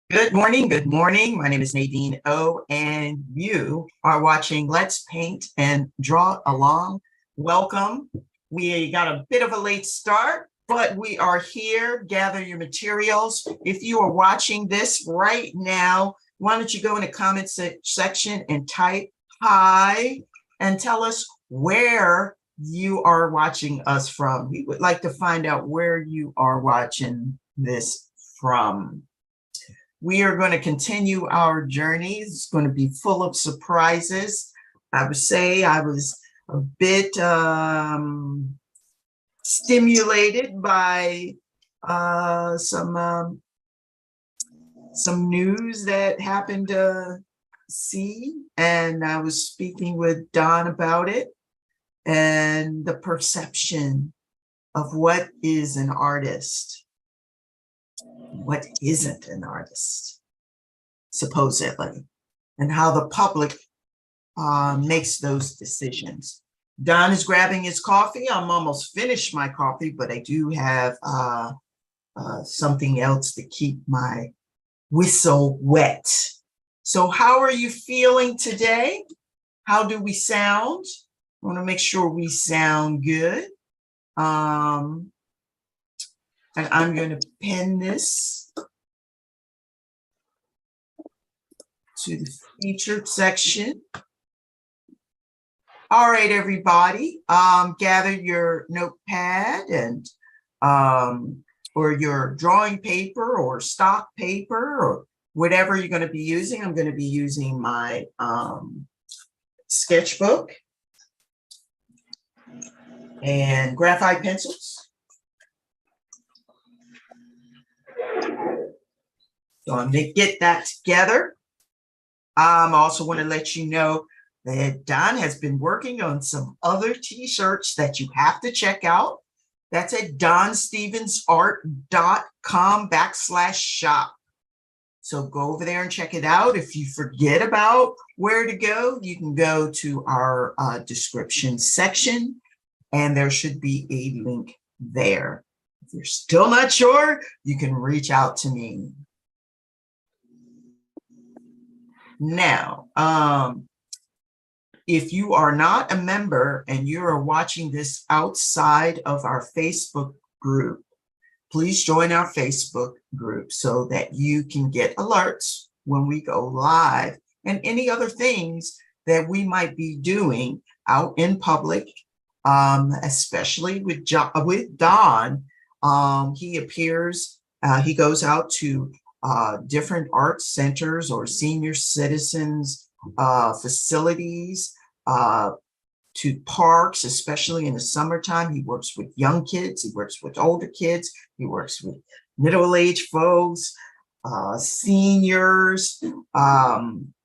Good morning. Good morning. My name is Nadine O, and you are watching Let's Paint and Draw Along. Welcome. We got a bit of a late start, but we are here. Gather your materials. If you are watching this right now, why don't you go in the comment section and type hi and tell us where you are watching us from. We would like to find out where you are watching this from. We are going to continue our journey. It's going to be full of surprises. I would say I was a bit stimulated by some news that happened to see, and I was speaking with Don about it and the perception of what is an artist. What isn't an artist, supposedly, and how the public makes those decisions. Don is grabbing his coffee. I'm almost finished my coffee, but I do have something else to keep my whistle wet. So how are you feeling today? How do we sound? I want to make sure we sound good. And I'm going to pin this to the featured section. All right, everybody, gather your notepad and or your drawing paper or stock paper or whatever you're going to be using. I'm going to be using my sketchbook and graphite pencils. So I'm going to get that together. I also want to let you know that Don has been working on some other t-shirts that you have to check out. That's at DonStephensArt.com/shop. So go over there and check it out. If you forget about where to go, you can go to our description section, and there should be a link there. If you're still not sure, you can reach out to me. Now, if you are not a member and you are watching this outside of our Facebook group, please join our Facebook group so that you can get alerts when we go live and any other things that we might be doing out in public, especially with Don. He appears, he goes out to different art centers or senior citizens facilities, to parks, especially in the summertime. He works with young kids, he works with older kids, he works with middle-aged folks, seniors.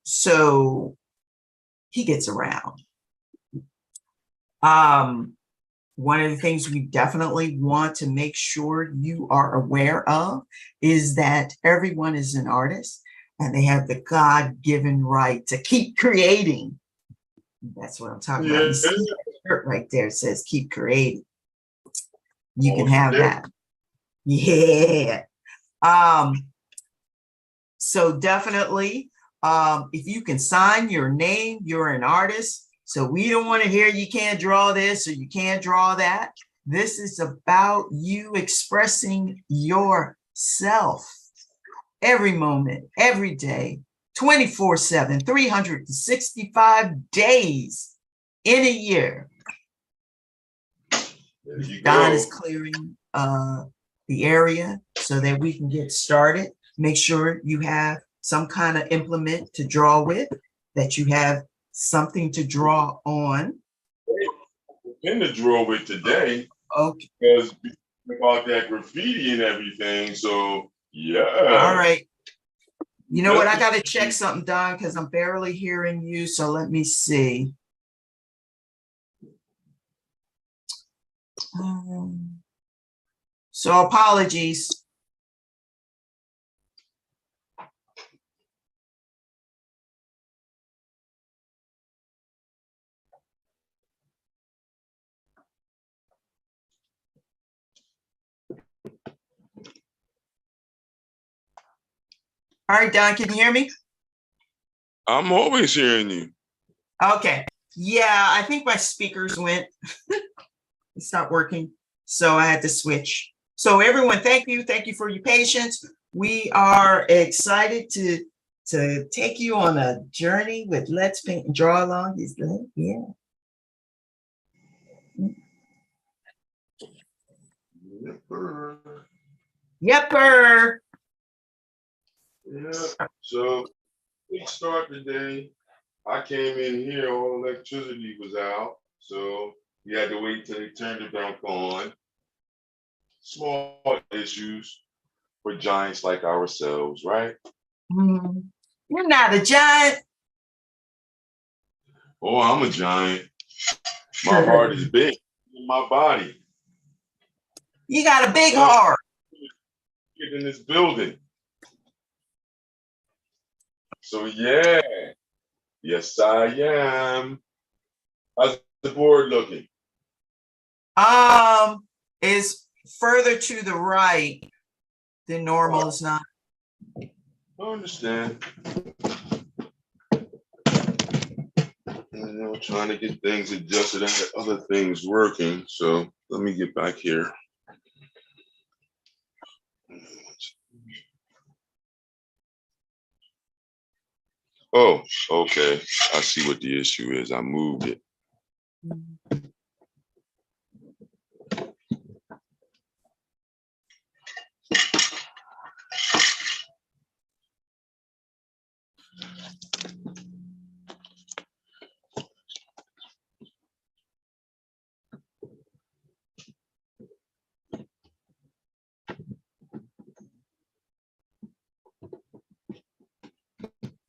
So he gets around. One of the things we definitely want to make sure you are aware of is that everyone is an artist and they have the God-given right to keep creating. That's what I'm talking about. You see that shirt right there, it says keep creating. You can have that. Yeah. So definitely, if you can sign your name, you're an artist. So we don't want to hear you can't draw this or you can't draw that. This is about you expressing yourself every moment, every day, 24/7, 365 days in a year. Don is clearing the area so that we can get started. Make sure you have some kind of implement to draw with, that you have something to draw on. In the draw with today. Okay. Because about that graffiti and everything. So yeah. All right. You know what? I got to check something, Don, because I'm barely hearing you. So let me see. So apologies. All right, Don, can you hear me? I'm always hearing you. Okay. Yeah, I think my speakers went. It stopped working. So I had to switch. So everyone, thank you. Thank you for your patience. We are excited to take you on a journey with Let's Paint and Draw Along. Yeah. Yepper. Yeah. So we start today. I came in here, all electricity was out. So we had to wait till they turned it back on. Small issues for giants like ourselves, right? You're not a giant. Oh, I'm a giant. My heart is big in my body. You got a big heart. Get in this building. So yeah, yes I am. How's the board looking? Is further to the right than normal. Is not. I understand. You know, trying to get things adjusted. I had other things working, so let me get back here. Oh, okay. I see what the issue is. I moved it.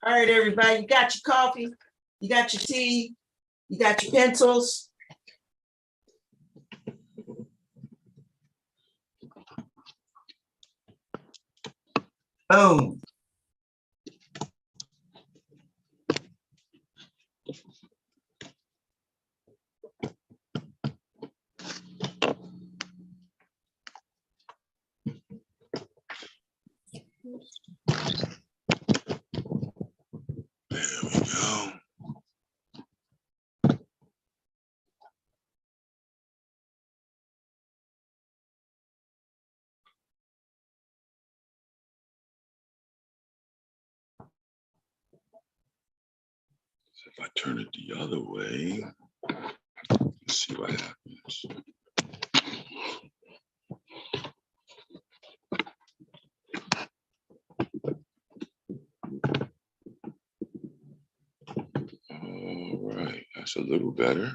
All right, everybody, you got your coffee, you got your tea, you got your pencils. Boom. There we go. So if I turn it the other way, let's see what happens. All right, that's a little better.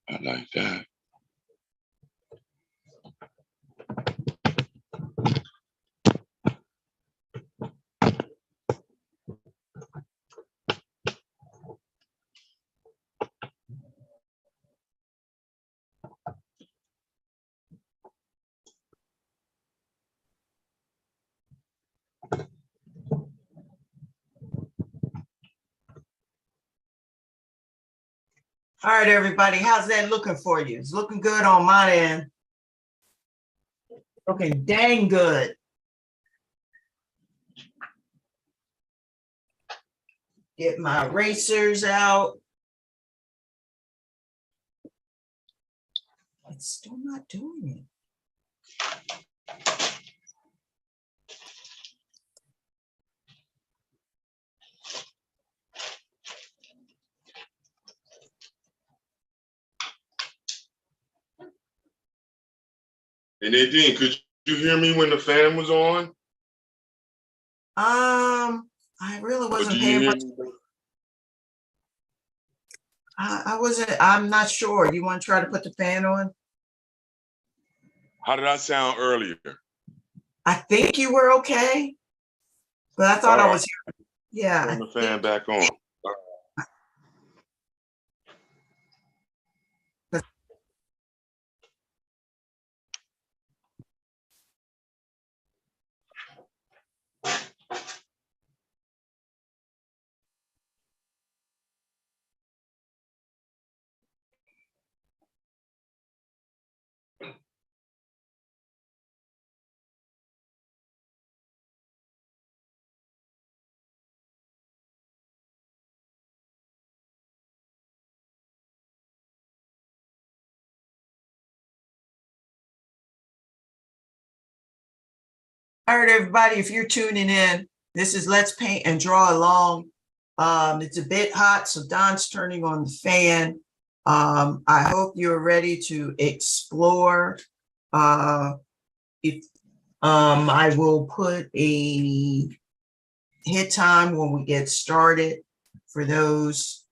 I like that. All right, everybody, how's that looking for you? It's looking good on my end. Looking dang good. Get my erasers out. It's still not doing it. And Nadine, could you hear me when the fan was on? I really wasn't paying much. I'm not sure. Do you want to try to put the fan on? How did I sound earlier? I think you were okay, but I thought I was here. Yeah. Turn the fan back on. All right, everybody, if you're tuning in, this is Let's Paint and Draw Along. It's a bit hot, so Don's turning on the fan. I hope you're ready to explore. I will put a hit time when we get started for those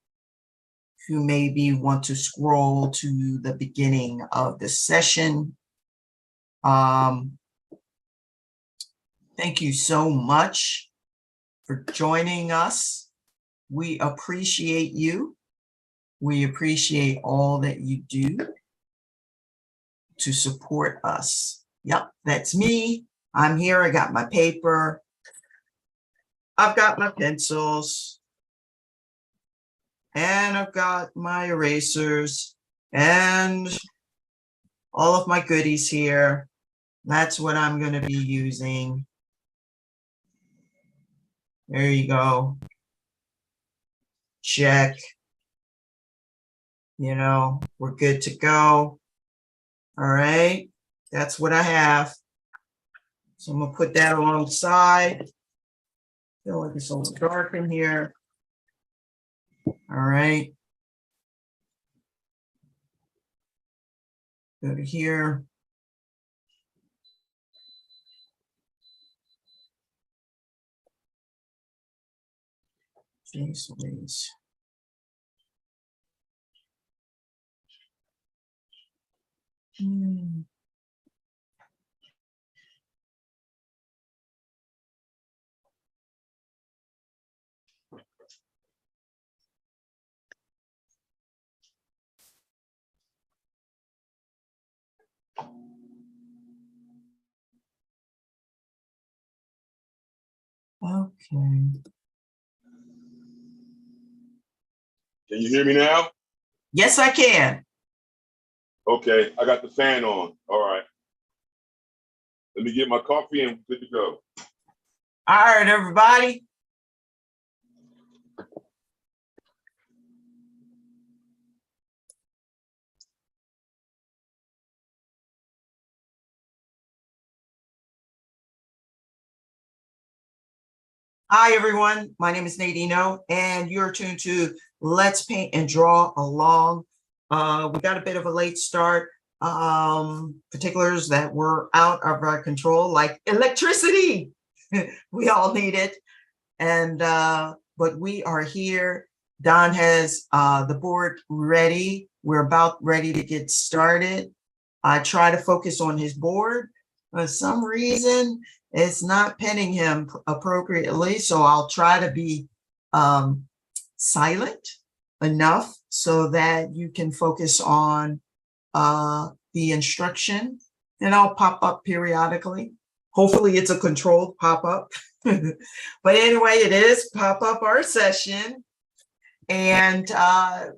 who maybe want to scroll to the beginning of the session. Thank you so much for joining us. We appreciate you. We appreciate all that you do to support us. Yep, that's me. I'm here. I got my paper. I've got my pencils. And I've got my erasers and all of my goodies here. That's what I'm going to be using. There you go. Check. You know, we're good to go. All right. That's what I have. So I'm going to put that alongside. Feel like it's a little dark in here. All right. Go to here. Jeez Louise. Okay. Can you hear me now? Yes, I can. Okay, I got the fan on. All right. Let me get my coffee and we're good to go. All right, everybody. Hi, everyone. My name is Nadine, and you're tuned to Let's Paint and Draw Along. We got a bit of a late start. Particulars that were out of our control, like electricity. We all need it. And but we are here. Don has the board ready. We're about ready to get started. I try to focus on his board. For some reason, it's not pinning him appropriately. So I'll try to be silent enough so that you can focus on the instruction, and I'll pop up periodically. Hopefully it's a controlled pop-up. But anyway, it is pop-up art session. And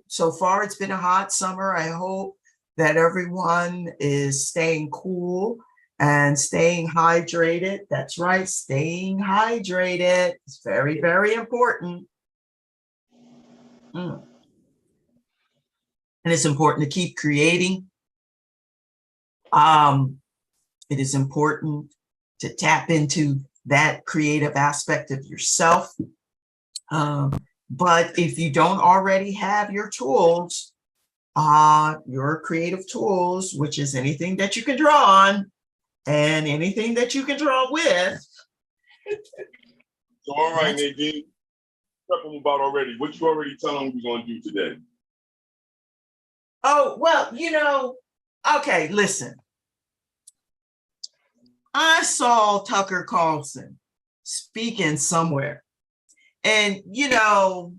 so far it's been a hot summer. I hope that everyone is staying cool and staying hydrated. That's right, staying hydrated. It's very, very important. And it's important to keep creating. It is important to tap into that creative aspect of yourself. But if you don't already have your tools, your creative tools, which is anything that you can draw on and anything that you can draw with. So, all right, Nadine, prep them about already. What you already tell them we're going to do today? Oh, well, you know, okay, listen. I saw Tucker Carlson speaking somewhere. And, you know,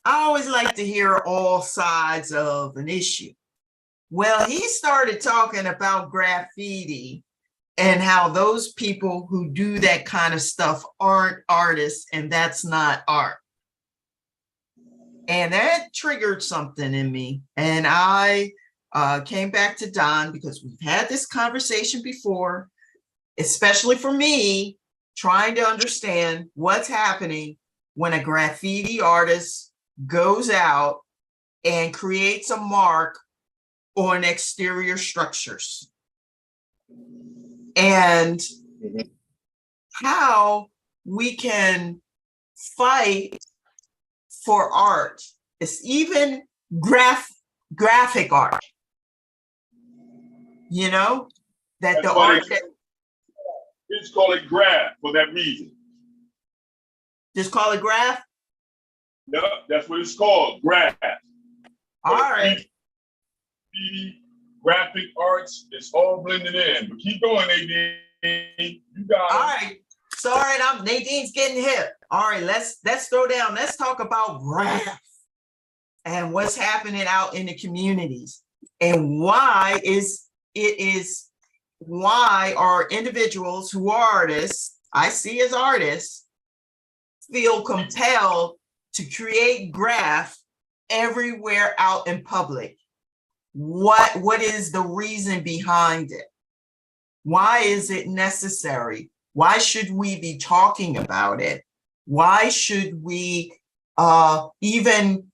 I always like to hear all sides of an issue. Well, he started talking about graffiti and how those people who do that kind of stuff aren't artists and that's not art. And that triggered something in me. And I came back to Don because we've had this conversation before, especially for me, trying to understand what's happening when a graffiti artist goes out and creates a mark on exterior structures. And how we can fight for art. It's even graphic art, you know, that That's the why art that kids call it graph for that reason. just call it graph. Yep, that's what it's called, graph. All right. Graffiti, graphic arts, it's all blended in. But keep going, Nadine. You got it. All right. So, all right, Nadine's getting hip. All right, let's throw down. Let's talk about graph and what's happening out in the communities and why are individuals who are artists, I see as artists, feel compelled to create graph everywhere out in public. What is the reason behind it? Why is it necessary? Why should we be talking about it? Why should we even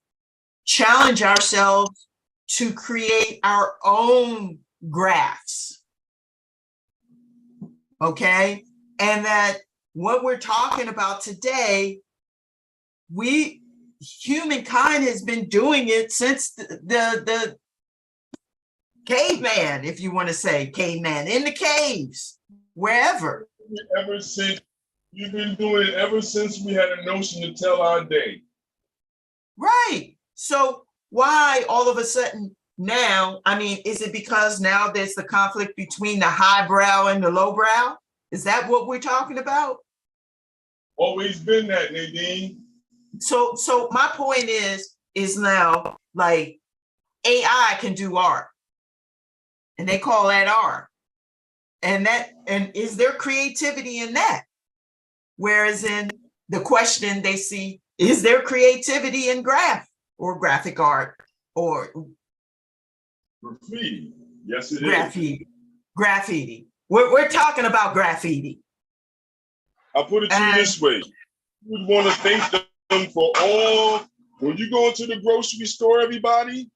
challenge ourselves to create our own graphs? Okay, and that what we're talking about today, humankind has been doing it since the caveman, if you want to say caveman, in the caves, wherever. Ever since you've been doing it ever since we had a notion to tell our day. Right. So why all of a sudden now, I mean, is it because now there's the conflict between the highbrow and the lowbrow? Is that what we're talking about? Always been that, Nadine. So my point is now like AI can do art. And they call that art. And is there creativity in that? Whereas in the question they see, is there creativity in graph or graphic art or graffiti? Yes, it graffiti. is. Graffiti. We're talking about graffiti. I'll put it to you this way. You would want to thank them for all, when you go into the grocery store, everybody,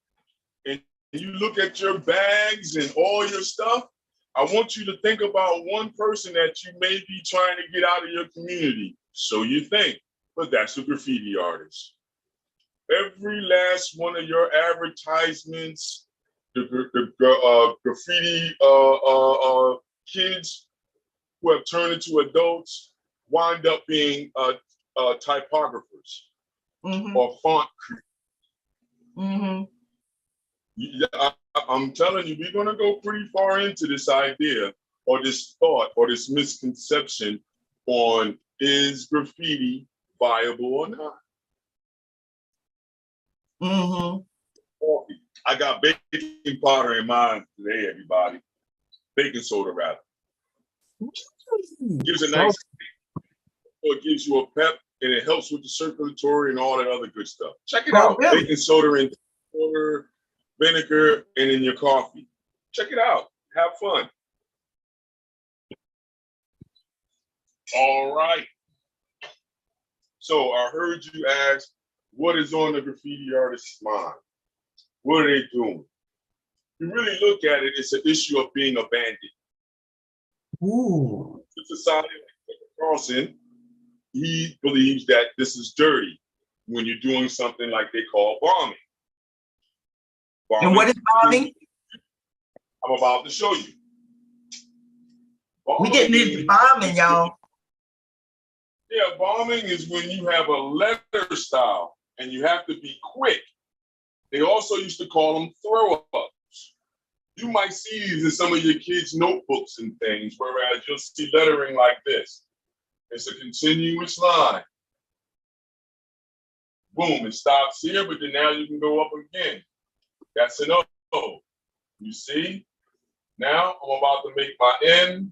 and you look at your bags and all your stuff, I want you to think about one person that you may be trying to get out of your community. So you think, but that's a graffiti artist. Every last one of your advertisements, the graffiti kids who have turned into adults wind up being typographers or font creators. I'm telling you, we're going to go pretty far into this idea or this thought or this misconception on is graffiti viable or not. I got baking powder in mine today, everybody. Baking soda, rather. Gives a nice, or it gives you a pep, and it helps with the circulatory and all that other good stuff. Check it out. Really? Baking soda in water, vinegar, and in your coffee. Check it out. Have fun. All right. So I heard you ask, what is on the graffiti artist's mind? What are they doing? If you really look at it, it's an issue of being abandoned. Ooh. The society like Carlson, he believes that this is dirty when you're doing something like they call bombing. And what is bombing? I'm about to show you. We getting into bombing, y'all. Yeah, bombing is when you have a letter style and you have to be quick. They also used to call them throw-ups. You might see these in some of your kids' notebooks and things, whereas you'll see lettering like this. It's a continuous line. Boom, it stops here, but then now you can go up again. That's an O. You see? Now I'm about to make my N.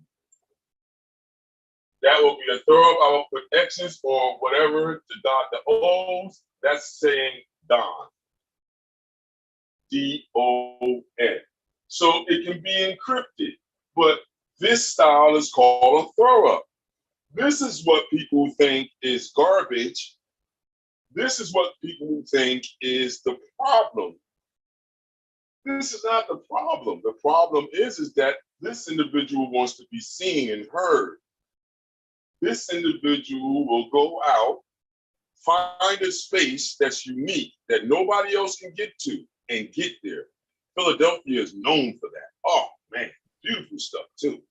That will be a throw up. I will put X's or whatever to dot the O's. That's saying Don. D-O-N. So it can be encrypted, but this style is called a throw up. This is what people think is garbage. This is what people think is the problem. This is not the problem. The problem is that this individual wants to be seen and heard. This individual will go out, find a space that's unique, that nobody else can get to, and get there. Philadelphia is known for that. Oh, man, beautiful stuff, too.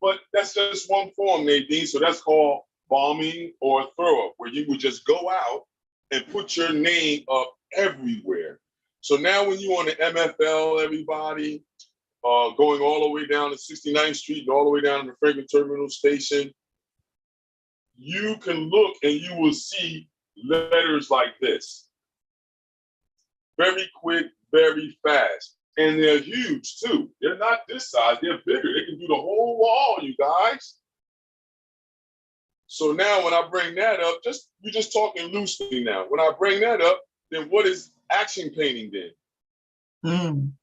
But that's just one form, Nadine. So that's called bombing or throw up, where you would just go out and put your name up everywhere. So now when you on the MFL, everybody, going all the way down to 69th Street and all the way down to the Franklin Terminal Station, you can look and you will see letters like this. Very quick, very fast. And they're huge too. They're not this size, they're bigger. They can do the whole wall, you guys. So now when I bring that up, we're just talking loosely now. When I bring that up, then what is action painting then?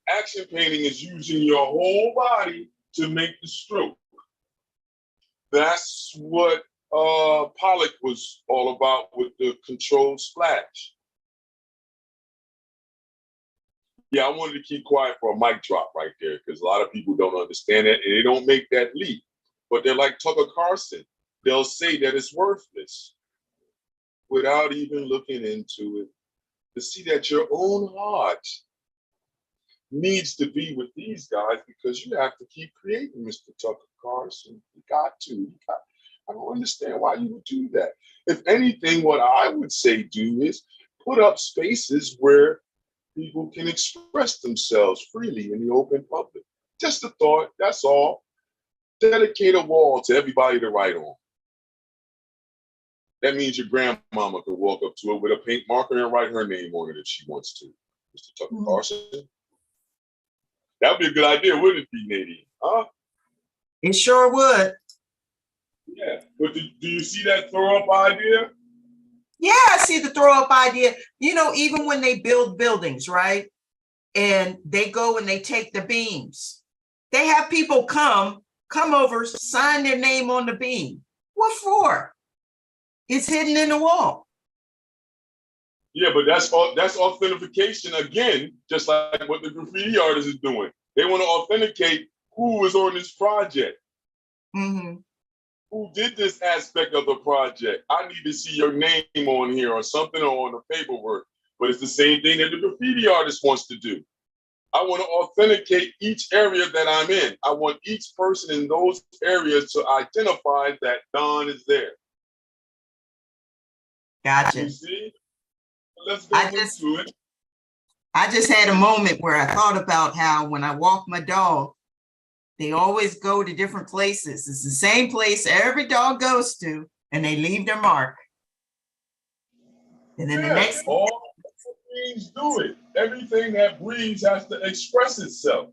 Action painting is using your whole body to make the stroke. That's what Pollock was all about with the controlled splash. Yeah, I wanted to keep quiet for a mic drop right there because a lot of people don't understand that and they don't make that leap. But they're like Tucker Carlson. They'll say that it's worthless without even looking into it. To see that your own heart needs to be with these guys because you have to keep creating, Mr. Tucker Carlson. You got to. I don't understand why you would do that. If anything, what I would say do is put up spaces where people can express themselves freely in the open public. Just a thought, that's all. Dedicate a wall to everybody to write on. That means your grandmama could walk up to it with a paint marker and write her name on it if she wants to. Mr. Tucker Carlson. That would be a good idea, wouldn't it be, Nadine? Huh? It sure would. Yeah, but do you see that throw up idea? Yeah, I see the throw up idea. You know, even when they build buildings, right? And they go and they take the beams. They have people come over, sign their name on the beam. What for? It's hidden in the wall. Yeah, but that's authentication again, just like what the graffiti artist is doing. They want to authenticate who is on this project. Who did this aspect of the project? I need to see your name on here or something or on the paperwork. But it's the same thing that the graffiti artist wants to do. I want to authenticate each area that I'm in. I want each person in those areas to identify that Don is there. Gotcha. You see? Let's go into it. I just had a moment where I thought about how when I walk my dog, they always go to different places. It's the same place every dog goes to, and they leave their mark. And then the next all breeds do it. Everything that breeds has to express itself.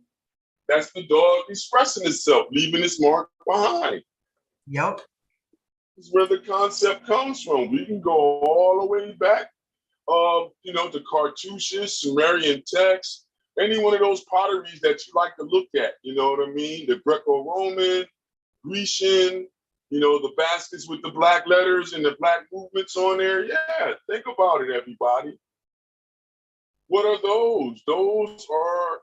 That's the dog expressing itself, leaving its mark behind. Yep. This is where the concept comes from. We can go all the way back, to cartouches, Sumerian texts, any one of those potteries that you like to look at, you know what I mean? The Greco-Roman, Grecian, You know, the baskets with the black letters and the black movements on there. Yeah, think about it, everybody. What are those? Those are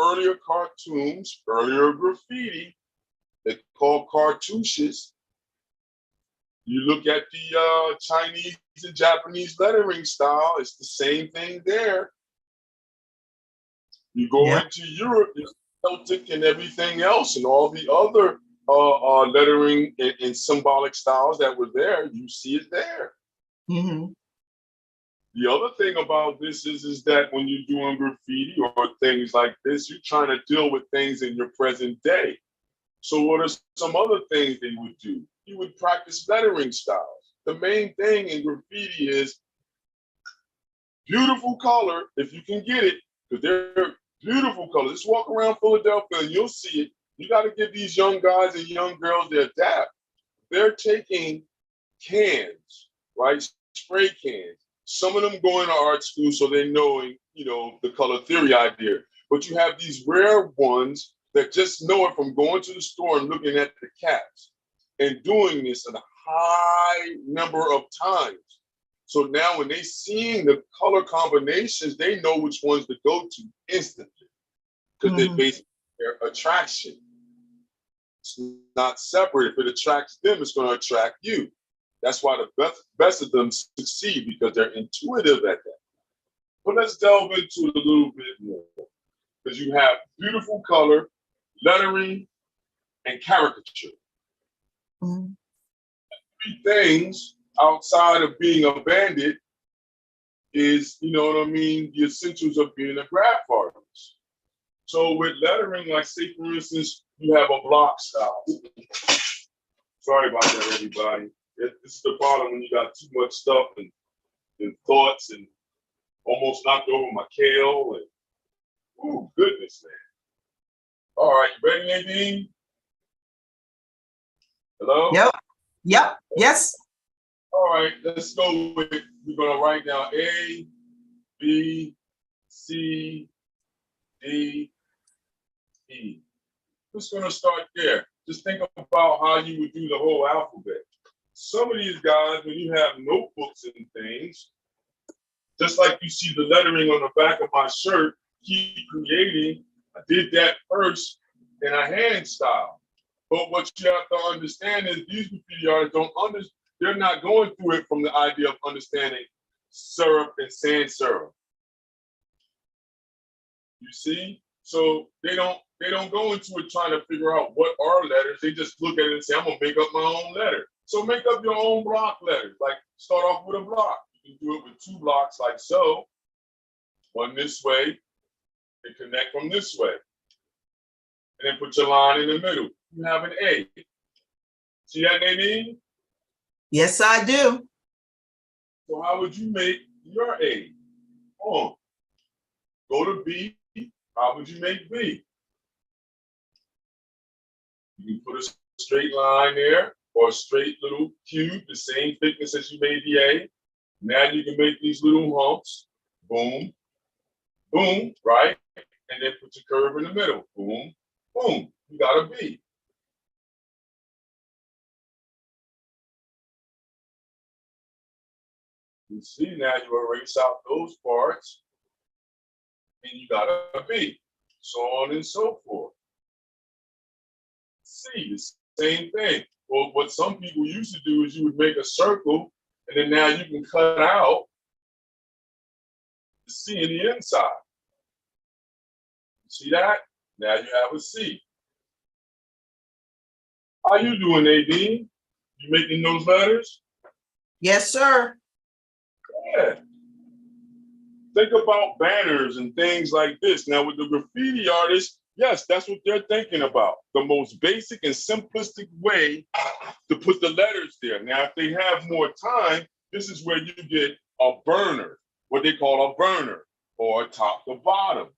earlier cartoons, earlier graffiti. They're called cartouches. You look at the Chinese and Japanese lettering style, it's the same thing there. You go into Europe, there's Celtic and everything else, and all the other lettering and symbolic styles that were there, you see it there. Mm-hmm. The other thing about this is that when you're doing graffiti or things like this, you're trying to deal with things in your present day. So what are some other things that you would do? You would practice lettering styles. The main thing in graffiti is beautiful color, if you can get it, because they're beautiful colors. Just walk around Philadelphia and you'll see it. You got to give these young guys and young girls their adapt. They're taking cans, right? Spray cans. Some of them going to art school, so they know, you know, the color theory idea. But you have these rare ones that just know it from going to the store and looking at the caps and doing this a high number of times. So now when they seeing the color combinations, they know which ones to go to instantly because they base their attraction. It's not separate. If it attracts them, it's going to attract you. That's why the best of them succeed, because they're intuitive at that. But let's delve into it a little bit more, because you have beautiful color, lettering, and caricature. Three things outside of being a bandit is, you know what I mean, the essentials of being a graph artist. So with lettering, like say for instance, you have a block style. Sorry about that, everybody. This is the problem when you got too much stuff and thoughts, and almost knocked over my kale, and oh goodness, man. All right, you ready, Nadine? Hello? Yep. Yes. All right, let's go with it. We're gonna write down A, B, C, D, E. We're just gonna start there. Just think about how you would do the whole alphabet. Some of these guys, when you have notebooks and things, just like you see the lettering on the back of my shirt, keep creating. I did that first in a hand style. But what you have to understand is these graffiti artists don't understand. They're not going through it from the idea of understanding syrup and sans serif. You see? So they don't go into it trying to figure out what are letters. They just look at it and say, I'm gonna make up my own letter. So make up your own block letters. Like start off with a block. You can do it with two blocks like so. One this way, and connect from this way. And then put your line in the middle. You have an A. See that, Nadine? Yes, I do. So how would you make your A? Go to B. How would you make B? You can put a straight line there, or a straight little cube, the same thickness as you made the A. Now you can make these little humps. Boom, boom, right? And then put your curve in the middle. Boom, boom. You got a B. You see, now you erase out those parts, and you got a B. So on and so forth. C, the same thing. Well, what some people used to do is you would make a circle, and then now you can cut out the C in the inside. See that? Now you have a C. How you doing, Nadine? You making those letters? Yes, sir. Yeah. Think about banners and things like this. Now with the graffiti artists, yes, that's what they're thinking about. The most basic and simplistic way to put the letters there. Now, if they have more time, this is where you get a burner, what they call a burner, or top to bottom.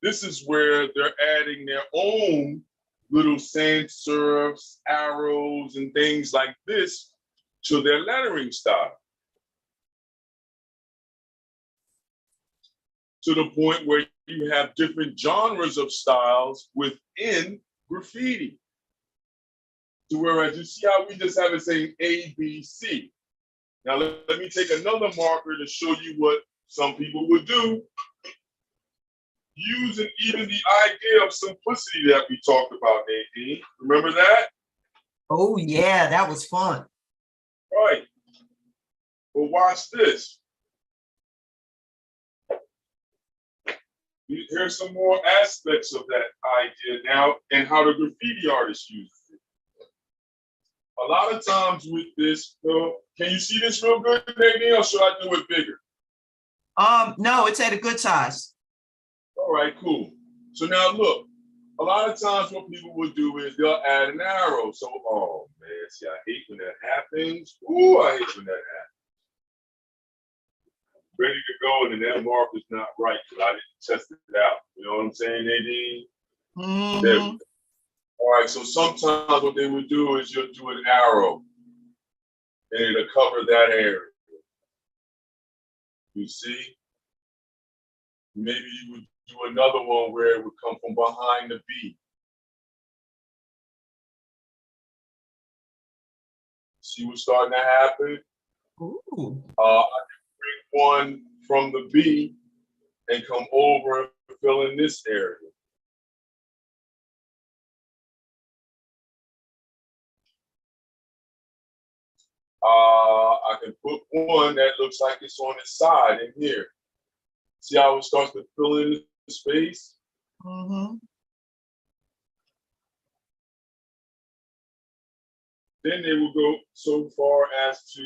This is where they're adding their own little sans serifs, arrows, and things like this to their lettering style. To the point where you have different genres of styles within graffiti. To whereas you see how we just have it saying A, B, C. Now let me take another marker to show you what some people would do, using even the idea of simplicity that we talked about, Nadine. Remember that? Oh yeah, that was fun. Right. Well, watch this. Here's some more aspects of that idea now and how the graffiti artist uses it. A lot of times with this, can you see this real good, Nadine, or should I do it bigger? No, it's at a good size. All right, cool. So now look, a lot of times what people will do is they'll add an arrow. So, oh man, see, I hate when that happens. Ooh, I hate when that happens. Ready to go, and then that mark is not right because I didn't test it out. You know what I'm saying, Nadine? Mm-hmm. All right, so sometimes what they would do is you'll do an arrow and it'll cover that area. You see? Maybe you would do another one where it would come from behind the B. See what's starting to happen? Ooh. I can bring one from the B and come over and fill in this area. I can put one that looks like it's on the side in here. See how it starts to fill in the space? Mm-hmm. Then they will go so far as to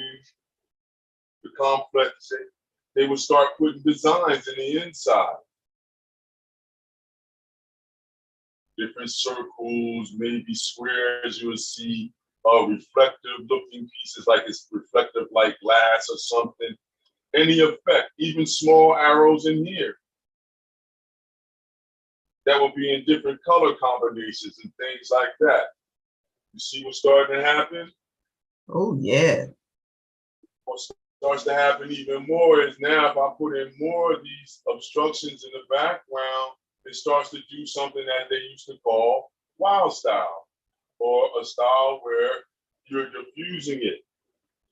the complex. They will start putting designs in the inside. Different circles, maybe squares, you will see reflective looking pieces like it's reflective like glass or something. Any effect, even small arrows in here that will be in different color combinations and things like that. You see what's starting to happen? Oh yeah. What starts to happen even more is now if I put in more of these obstructions in the background, it starts to do something that they used to call wild style, or a style where you're diffusing it.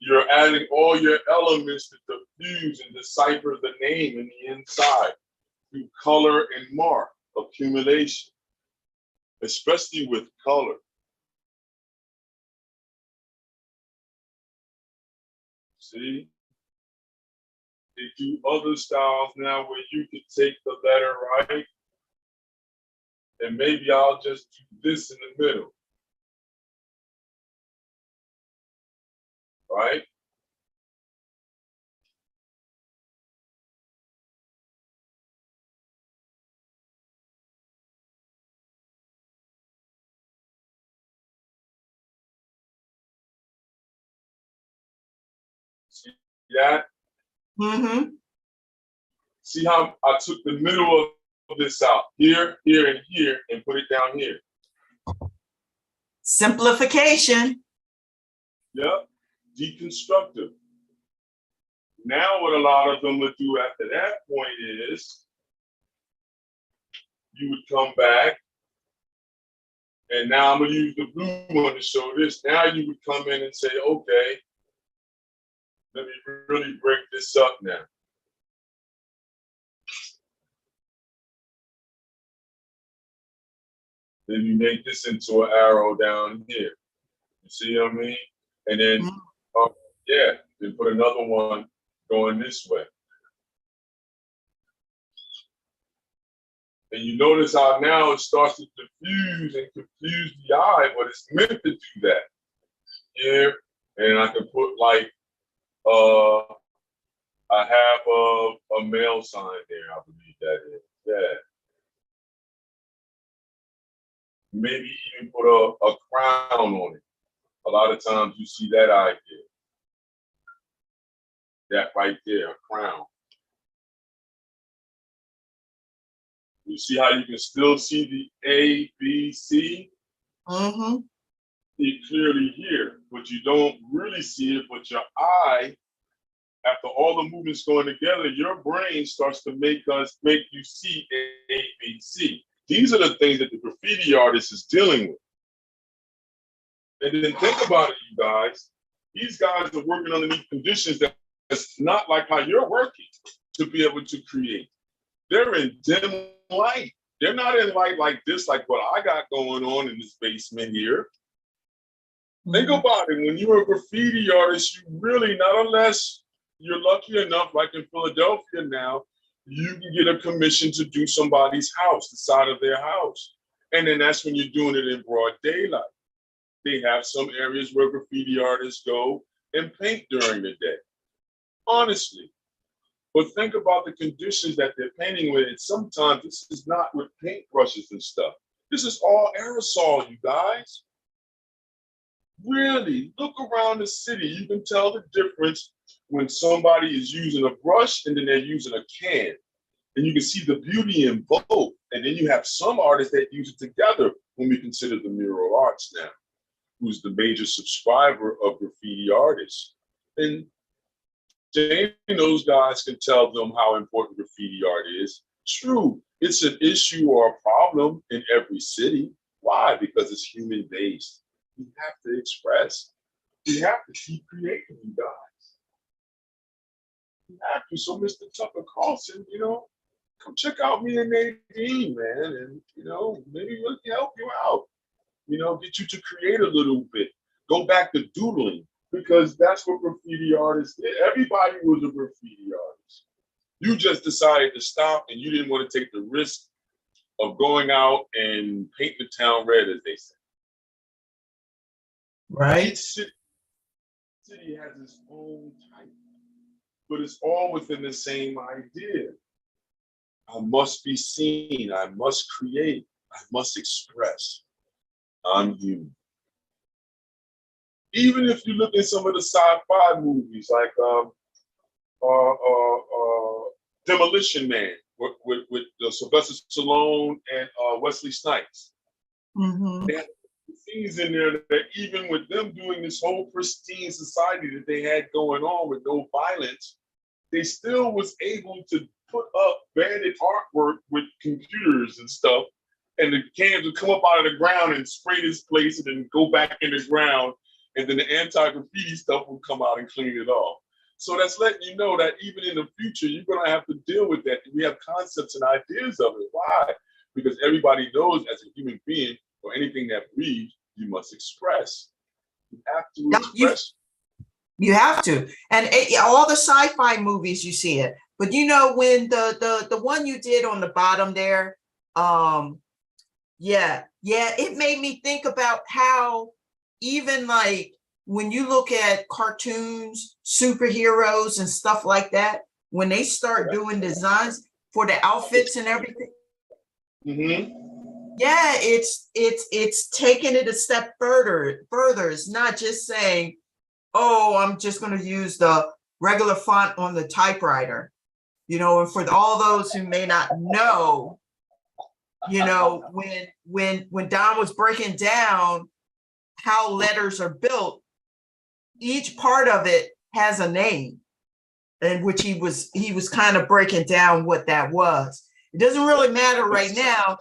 You're adding all your elements to diffuse and decipher the name in the inside through color and mark accumulation, especially with color. See? They do other styles now where you can take the letter right, and maybe I'll just do this in the middle, right? See that? Mm-hmm. See how I took the middle of this out, here, here, and here, and put it down here. Simplification. Yep, deconstructive. Now what a lot of them would do after that point is you would come back, and now I'm gonna use the blue one to show this. Now you would come in and say, okay, let me really break this up now. Then you make this into an arrow down here. You see what I mean? And then, yeah, then put another one going this way. And you notice how now it starts to diffuse and confuse the eye, but it's meant to do that. Here, and I can put like I have a male sign there, I believe that is. Yeah. Maybe even put a crown on it. A lot of times you see that idea. That right there, a crown. You see how you can still see the A, B, C? Mm-hmm. It clearly here, but you don't really see it, but your eye, after all the movements going together, your brain starts to make you see A, B, C. These are the things that the graffiti artist is dealing with. And then think about it, you guys. These guys are working underneath conditions that's not like how you're working to be able to create. They're in dim light. They're not in light like this, like what I got going on in this basement here. Think about it. When you're a graffiti artist, you really, not unless you're lucky enough, like in Philadelphia now, you can get a commission to do somebody's house, the side of their house. And then that's when you're doing it in broad daylight. They have some areas where graffiti artists go and paint during the day. Honestly. But think about the conditions that they're painting with. And sometimes this is not with paintbrushes and stuff. This is all aerosol, you guys. Really, look around the city. You can tell the difference when somebody is using a brush and then they're using a can. And you can see the beauty in both. And then you have some artists that use it together when we consider the mural arts now, who's the major subscriber of graffiti artists. And Jane and those guys can tell them how important graffiti art is. True, it's an issue or a problem in every city. Why? Because it's human-based. We have to express. We have to keep creating, you guys. We have to. So, Mr. Tucker Carlson, come check out me and Nadine, man, and maybe we can help you out. Get you to create a little bit. Go back to doodling, because that's what graffiti artists did. Everybody was a graffiti artist. You just decided to stop, and you didn't want to take the risk of going out and painting the town red, as they say. Right. Each city has its own type, but it's all within the same idea. I must be seen. I must create. I must express. I'm human. Even if you look at some of the sci-fi movies, like Demolition Man with Sylvester Stallone and Wesley Snipes. They had scenes in there that even with them doing this whole pristine society that they had going on with no violence, they still was able to put up bandit artwork with computers and stuff, and the cans would come up out of the ground and spray this place and then go back in the ground, and then the anti-graffiti stuff would come out and clean it off. So that's letting you know that even in the future, you're gonna have to deal with that. We have concepts and ideas of it. Why? Because everybody knows as a human being or anything that breathes, you must express. You have to express. You have to. And all the sci-fi movies, you see it. But when the one you did on the bottom there, it made me think about how even like when you look at cartoons, superheroes and stuff like that, when they start doing designs for the outfits and everything, yeah, it's taking it a step further. It's not just saying, oh, I'm just going to use the regular font on the typewriter. And for all those who may not know, when Don was breaking down how letters are built, each part of it has a name, in which he was kind of breaking down what that was. It doesn't really matter right now.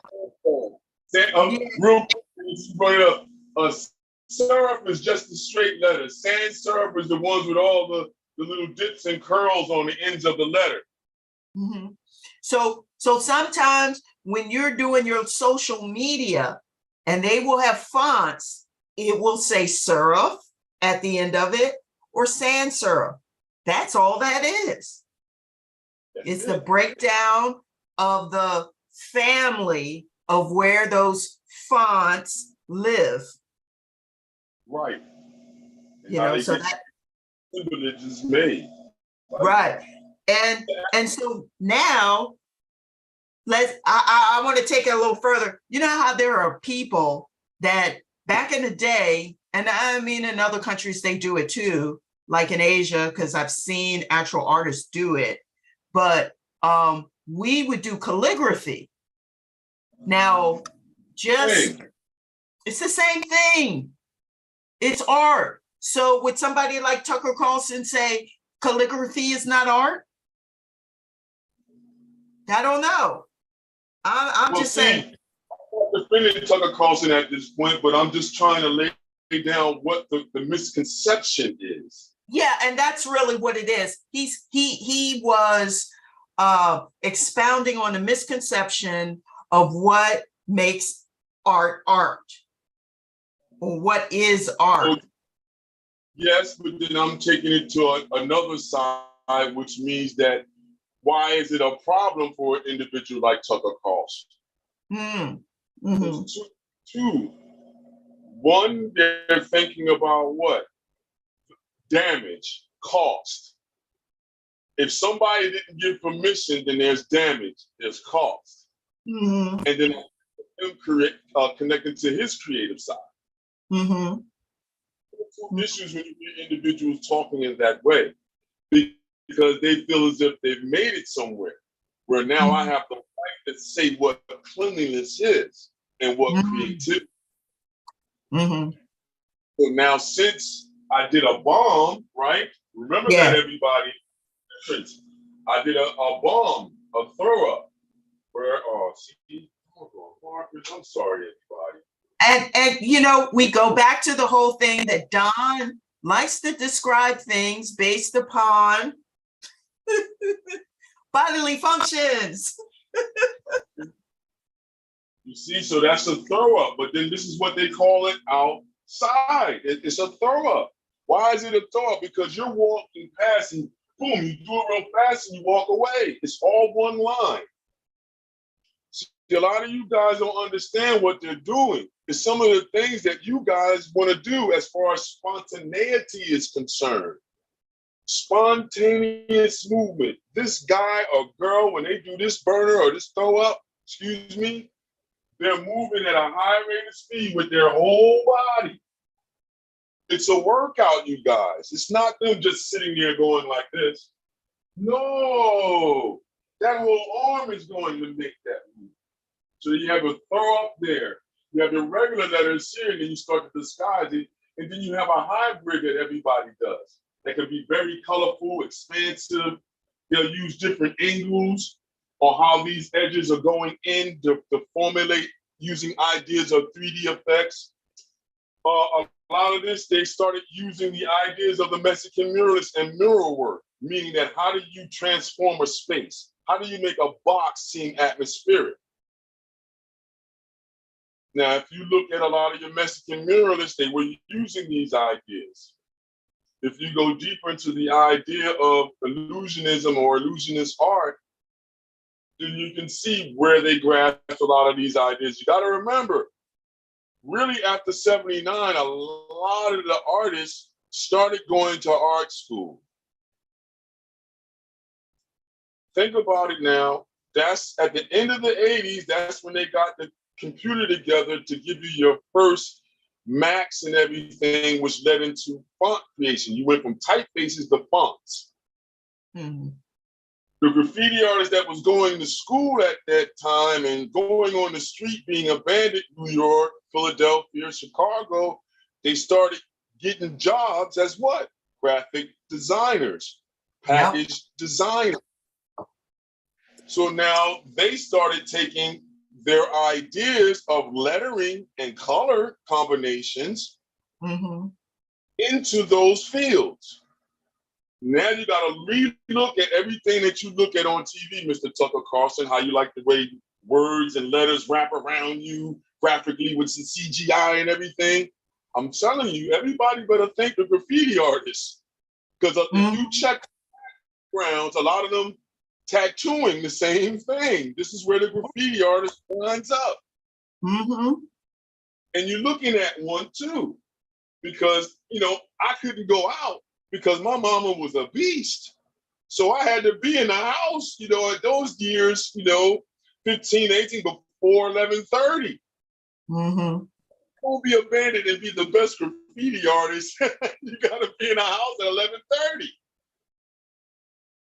Real quick, up. Serif is just a straight letter. Sans serif is the ones with all the little dips and curls on the ends of the letter. So sometimes when you're doing your social media and they will have fonts, it will say serif at the end of it or sans serif. That's all that is. It's the breakdown of the family of where those fonts live. Right. So that image is made. Right. And so now I want to take it a little further. You know how there are people that back in the day, and I mean in other countries they do it too, like in Asia, because I've seen actual artists do it, but we would do calligraphy. Now, it's the same thing. It's art. So would somebody like Tucker Carlson say calligraphy is not art? I don't know. I'm just saying. I'm defending Tucker Carlson at this point, but I'm just trying to lay down what the misconception is. Yeah, and that's really what it is. He was expounding on the misconception of what makes art art, or what is art. So, yes, but then I'm taking it to another side, which means that why is it a problem for an individual like Tucker Carlson? Mm-hmm. Two, one, they're thinking about what? Damage, cost. If somebody didn't give permission, then there's damage, there's cost. Mm-hmm. And then connected to his creative side. Mm-hmm. Two issues when you get individuals talking in that way, because they feel as if they've made it somewhere, where now I have the right to say what cleanliness is and what creativity. Mm-hmm. So now, since I did a bomb, right? Remember that, everybody. I did a bomb, a throw up. Where, see, I'm sorry, everybody. And you know, we go back to the whole thing that Don likes to describe things based upon bodily functions. You see, so that's a throw up, but then this is what they call it outside. It's a throw up. Why is it a throw up? Because you're walking past and boom, you do it real fast and you walk away. It's all one line. See, a lot of you guys don't understand what they're doing. It's some of the things that you guys want to do as far as spontaneity is concerned. Spontaneous movement. This guy or girl, when they do this burner or this throw up, excuse me, they're moving at a high rate of speed with their whole body. It's a workout, you guys. It's not them just sitting there going like this. No, that whole arm is going to make that move. So you have a throw up there. You have the regular letters here, and then you start to disguise it. And then you have a hybrid that everybody does. That can be very colorful, expansive. They'll use different angles or how these edges are going in to formulate using ideas of 3D effects. A lot of this, they started using the ideas of the Mexican muralists and mural work, meaning that how do you transform a space? How do you make a box seem atmospheric? Now, if you look at a lot of your Mexican muralists, they were using these ideas. If you go deeper into the idea of illusionism or illusionist art, then you can see where they grasped a lot of these ideas. You got to remember, really after 79, a lot of the artists started going to art school. Think about it now. That's at the end of the 80s, that's when they got the computer together to give you your first Macs and everything, which led into font creation. You went from typefaces to fonts. Mm-hmm. The graffiti artist that was going to school at that time and going on the street being abandoned, New York, Philadelphia, Chicago, they started getting jobs as what? Graphic designers, package designers. So now they started taking their ideas of lettering and color combinations into those fields. Now you got to re-look at everything that you look at on TV, Mr. Tucker Carlson, how you like the way words and letters wrap around you graphically with some CGI and everything. I'm telling you, everybody better thank the graffiti artists. Because if you check backgrounds, a lot of them tattooing the same thing. This is where the graffiti artist winds up. And you're looking at one too, because, you know, I couldn't go out because my mama was a beast. So I had to be in the house, you know, at those years, you know, 15, 18, before 11:30. Don't be abandoned and be the best graffiti artist. You gotta be in the house at 11:30.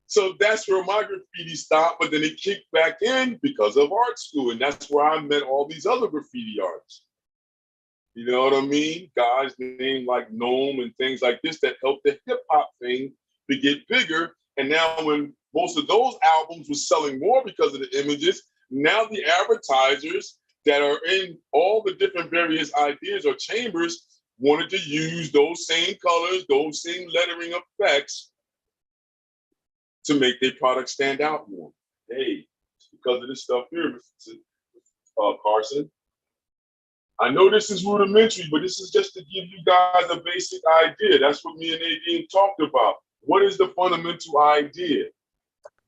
So that's where my graffiti stopped, but then it kicked back in because of art school. And that's where I met all these other graffiti artists. You know what I mean? Guys named like Gnome and things like this that helped the hip hop thing to get bigger. And now when most of those albums were selling more because of the images, now the advertisers that are in all the different various ideas or chambers wanted to use those same colors, those same lettering effects to make their product stand out more. Hey, because of this stuff here, Mr. Carson. I know this is rudimentary, but this is just to give you guys a basic idea. That's what me and Nadine talked about. What is the fundamental idea?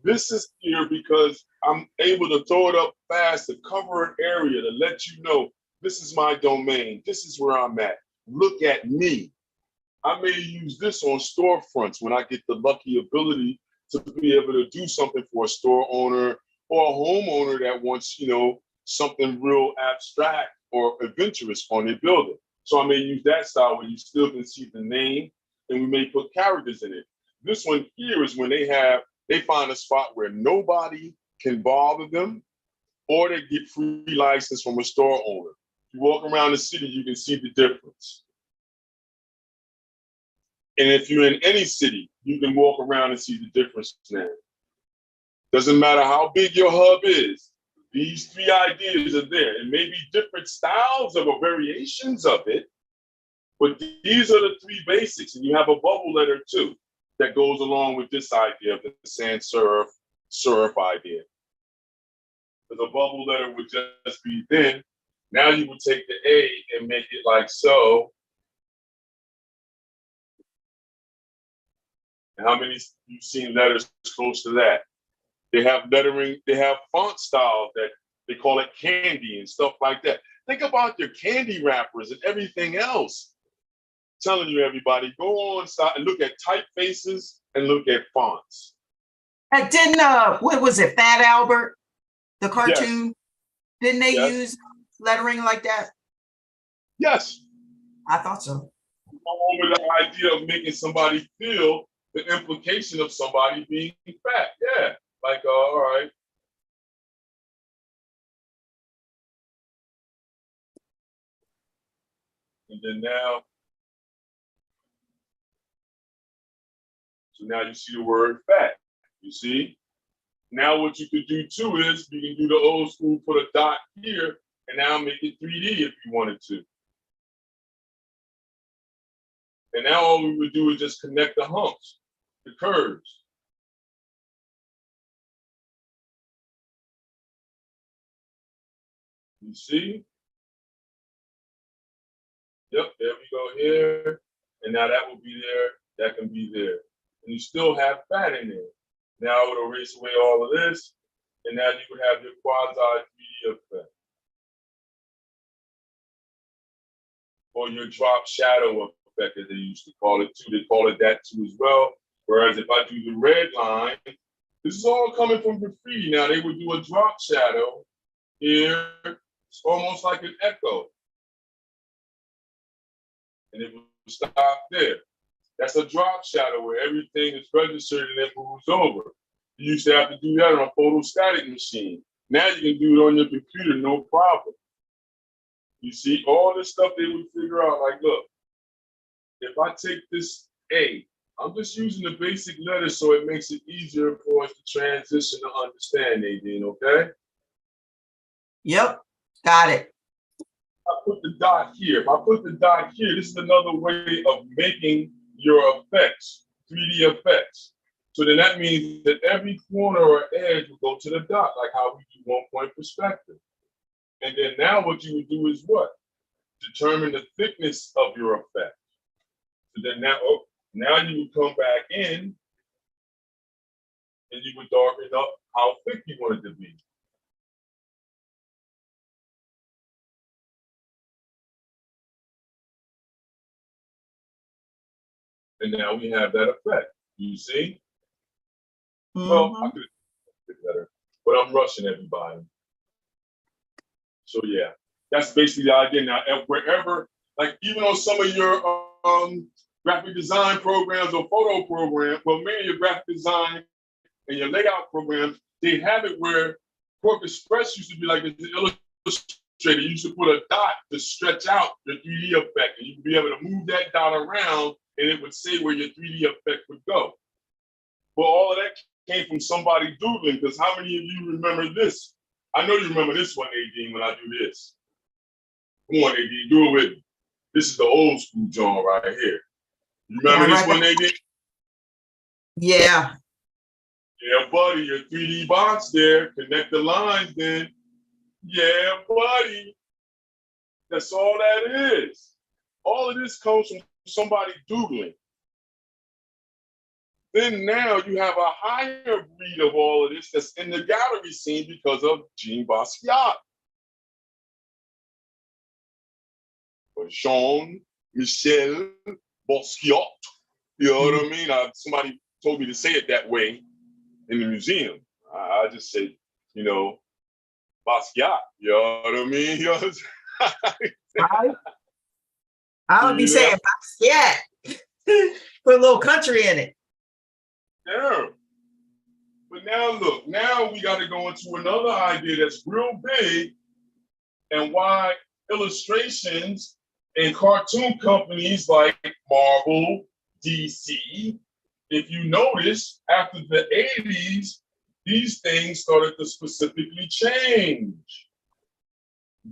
This is here because I'm able to throw it up fast to cover an area to let you know this is my domain. This is where I'm at. Look at me. I may use this on storefronts when I get the lucky ability to be able to do something for a store owner or a homeowner that wants, something real abstract or adventurous on their building. So I may use that style where you still can see the name and we may put characters in it. This one here is when they find a spot where nobody can bother them or they get free license from a store owner. If you walk around the city, you can see the difference. And if you're in any city, you can walk around and see the difference now. Doesn't matter how big your hub is, these three ideas are there. It may be different styles or variations of it, but these are the three basics. And you have a bubble letter too that goes along with this idea of the sans serif idea. Because a bubble letter would just be thin. Now you would take the A and make it like so. And how many you've seen letters close to that? They have lettering, they have font styles that they call it candy and stuff like that. Think about your candy wrappers and everything else. I'm telling you, everybody, go on side and look at typefaces and look at fonts. Didn't what was it, Fat Albert, the cartoon? Yes. Didn't they use lettering like that? Yes. I thought so. Over the idea of making somebody feel the implication of somebody being fat. Yeah. Like, all right. And then now, so now you see the word fat, you see? Now what you could do too is you can do the old school, put a dot here, and now make it 3D if you wanted to. And now all we would do is just connect the humps, the curves. You see? Yep, there we go here. And now that will be there, that can be there. And you still have fat in there. Now I would erase away all of this, and now you would have your quasi 3D effect. Or your drop shadow effect, as they used to call it too. They call it that too as well. Whereas if I do the red line, this is all coming from graffiti. Now they would do a drop shadow here. It's almost like an echo. And it would stop there. That's a drop shadow where everything is registered and it moves over. You used to have to do that on a photostatic machine. Now you can do it on your computer, no problem. You see, all this stuff they would figure out, like, look, if I take this A, I'm just using the basic letters so it makes it easier for us to transition to understand, Nadine, okay? Yep, got it. I put the dot here. If I put the dot here, this is another way of making your effects, 3D effects. So then that means that every corner or edge will go to the dot, like how we do 1-point perspective. And then now what you would do is what? Determine the thickness of your effect. So then now you would come back in and you would darken up how thick you want it to be. And now we have that effect. You see? Mm-hmm. Well, I could have better, but I'm rushing everybody. So yeah, that's basically the idea. Now, wherever, like even on some of your graphic design programs or photo programs, well, many of your graphic design and your layout programs, they have it where Cork Express used to be like an illustrator. You used to put a dot to stretch out the 3D effect, and you'd be able to move that dot around, and it would say where your 3D effect would go. Well, all of that came from somebody doodling, because how many of you remember this? I know you remember this one, Nadine, when I do this. Come on, Nadine, do it with me. This is the old school John right here. You remember Yeah, this one they did? yeah. Yeah, buddy, your 3D box there. Connect the lines then. Yeah, buddy. That's all that is. All of this comes from somebody doodling. Then now you have a higher breed of all of this that's in the gallery scene because of Jean Basquiat. Or Jean-Michel Basquiat. You know what I mean? Somebody told me to say it that way in the museum. I just say, you know, Basquiat. You know what I mean? You know I would be saying Basquiat. Put a little country in it. Yeah. But now look, now we got to go into another idea that's real big and why illustrations and cartoon companies like Marvel, DC, if you notice, after the 80s, these things started to specifically change.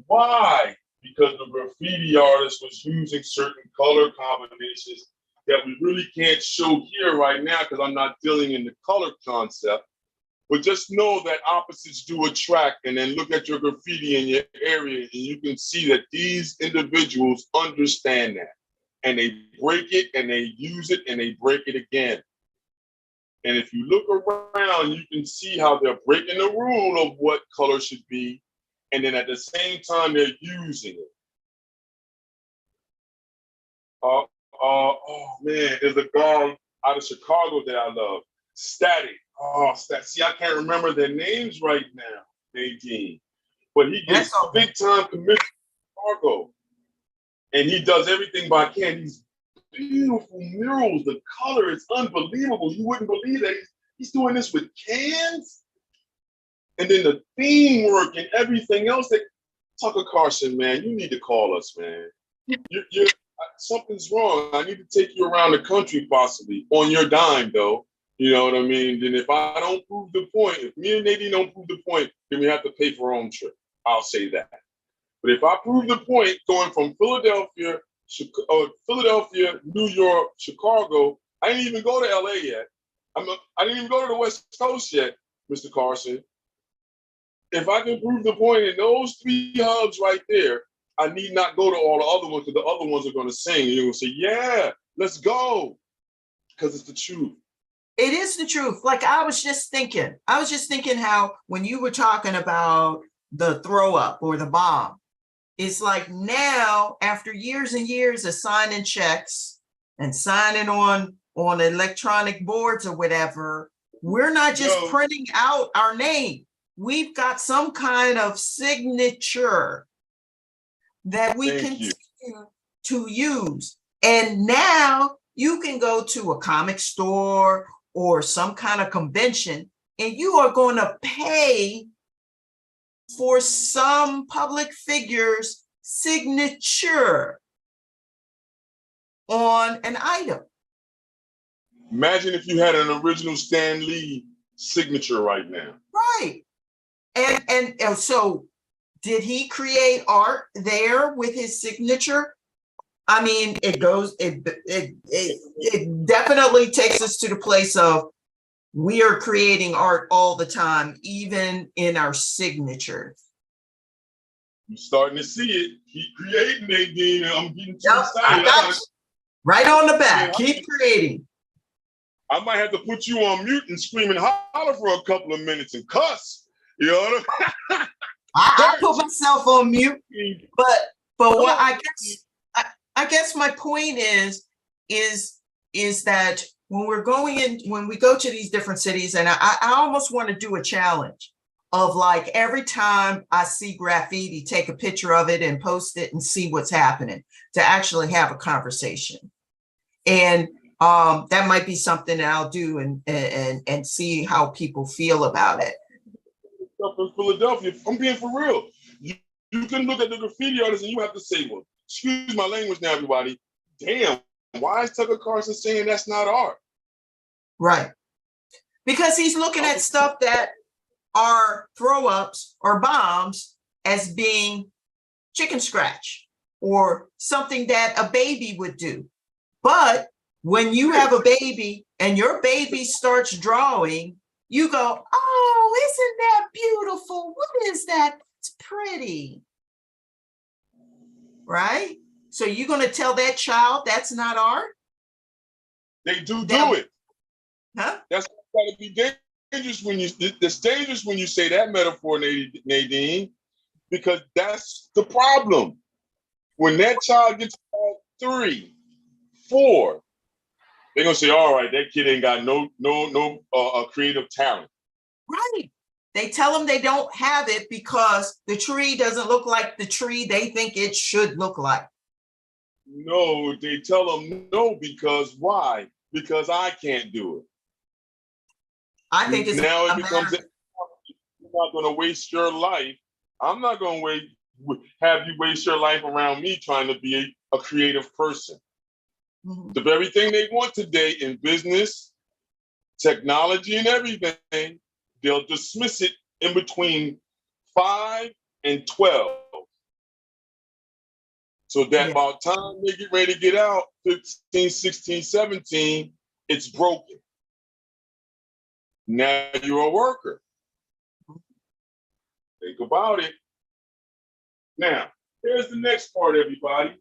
Why? Because the graffiti artist was using certain color combinations that we really can't show here right now because I'm not dealing in the color concept. But just know that opposites do attract, and then look at your graffiti in your area, and you can see that these individuals understand that. And they break it, and they use it, and they break it again. And if you look around, you can see how they're breaking the rule of what color should be, and then at the same time, they're using it. Oh man, there's a guy out of Chicago that I love, Static. See, I can't remember their names right now, Nadine. But he gets big time commission in Chicago. And he does everything by hand. These beautiful murals, the color is unbelievable. You wouldn't believe that he's doing this with cans. And then the theme work and everything else. Tucker Carlson, man, you need to call us, man. Something's wrong. I need to take you around the country possibly on your dime, though. You know what I mean? Then if I don't prove the point, if me and Nadine don't prove the point, then we have to pay for our own trip. I'll say that. But if I prove the point, going from Philadelphia, New York, Chicago, I didn't even go to LA yet. I didn't even go to the West Coast yet, Mr. Carson. If I can prove the point in those 3 hubs right there, I need not go to all the other ones because the other ones are going to sing. You're going to say, yeah, let's go. Because it's the truth. It is the truth. Like I was just thinking how when you were talking about the throw up or the bomb, it's like now after years and years of signing checks and signing on electronic boards or whatever, we're not just printing out our name. We've got some kind of signature that we continue to use. And now you can go to a comic store or some kind of convention, and you are going to pay for some public figure's signature on an item. Imagine if you had an original Stan Lee signature right now. Right. And so did he create art there with his signature? I mean, it definitely takes us to the place of we are creating art all the time, even in our signatures. I'm starting to see it. Keep creating, Nadine. I'm getting too excited. Right on the back. Keep creating. I might have to put you on mute and scream and holler for a couple of minutes and cuss. You know what I mean? I put myself on mute, but what I guess my point is that when we go to these different cities, and I almost want to do a challenge of like every time I see graffiti, take a picture of it and post it and see what's happening, to actually have a conversation. And that might be something that I'll do and see how people feel about it. Up in Philadelphia, I'm being for real. You can look at the graffiti artists and you have to say, well, excuse my language now, everybody. Damn, why is Tucker Carlson saying that's not art? Right. Because he's looking at stuff that are throw-ups or bombs as being chicken scratch. or something that a baby would do. But when you have a baby and your baby starts drawing, you go, oh, isn't that beautiful? What is that? It's pretty. Right? So you're going to tell that child that's not art? They do That, it. huh? That's got to be dangerous when you. It's dangerous when you say that metaphor, Nadine, because that's the problem. When that child gets about 3, 4, they're gonna say, "All right, that kid ain't got no creative talent." Right. They tell them they don't have it because the tree doesn't look like the tree they think it should look like. No, they tell them no because why? Because I can't do it. I think it's Now a it becomes matter. you're not going to waste your life. I'm not going to have you waste your life around me trying to be a creative person. Mm-hmm. The very thing they want today in business, technology, and everything, they'll dismiss it in between 5 and 12. So that by the time they get ready to get out, 15, 16, 17, it's broken. Now you're a worker. Think about it. Now, here's the next part, everybody.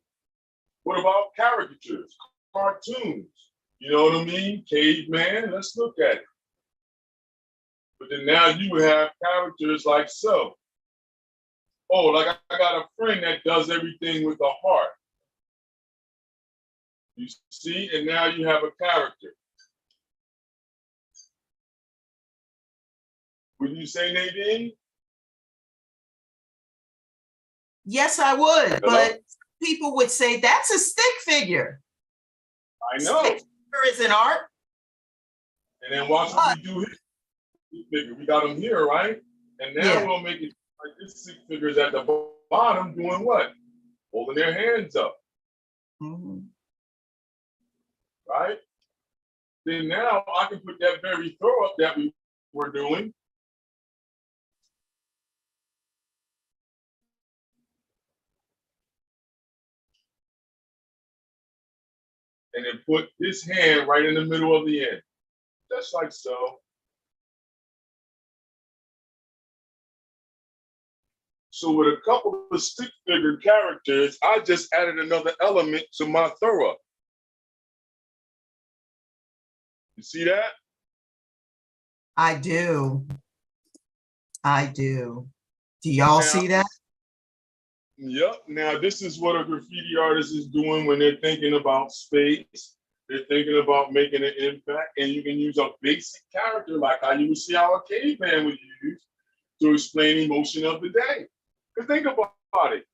What about caricatures, cartoons? You know what I mean? Caveman, let's look at it. But then now you have characters like so. Oh, like I got a friend that does everything with a heart. You see, and now you have a character. Would you say, Nadine? Yes, I would. Hello? But people would say that's a stick figure. I know. Stick figure is an art. And then watch what we do here. We got them here, right? And now we'll make it like this stick figure is at the bottom doing what? Holding their hands up. Mm-hmm. Right? Then now I can put that very throw up that we were doing. And then put this hand right in the middle of the end. Just like so. So with a couple of stick figure characters, I just added another element to my throw up. You see that? I do. I do. Do y'all see that? Yep. Now, this is what a graffiti artist is doing when they're thinking about space. They're thinking about making an impact, and you can use a basic character like how you would see how a caveman would use to explain emotion of the day. Because think about it.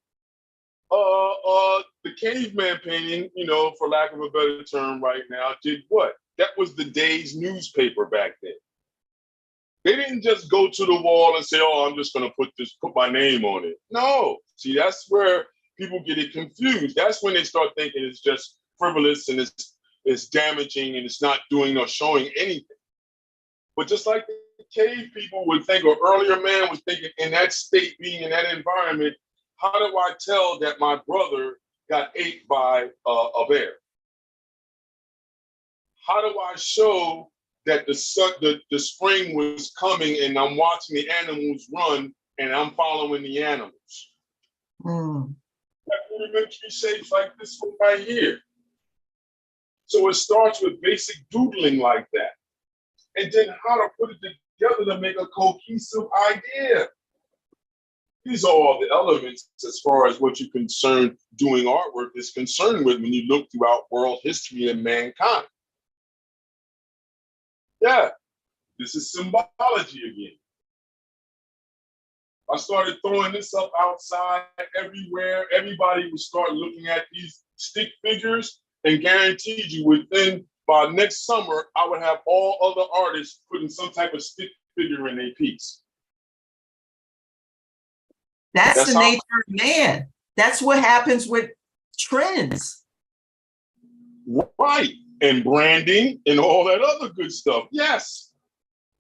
The caveman painting, you know, for lack of a better term right now, did what? That was the day's newspaper back then. They didn't just go to the wall and say, oh, I'm just going to put my name on it. No. See, that's where people get it confused. That's when they start thinking it's just frivolous and it's damaging and it's not doing or showing anything. But just like the cave people would think, or earlier man was thinking in that state, being in that environment, how do I tell that my brother got ate by a bear? How do I show that the spring was coming and I'm watching the animals run and I'm following the animals? That rudimentary shapes like this one right here. So it starts with basic doodling like that. And then how to put it together to make a cohesive idea. These are all the elements as far as what you're concerned doing artwork is concerned with when you look throughout world history and mankind. Yeah, this is symbology again. I started throwing this up outside everywhere. Everybody would start looking at these stick figures and guaranteed you within by next summer, I would have all other artists putting some type of stick figure in their piece. That's the nature of man. That's what happens with trends. Right. And branding and all that other good stuff. Yes.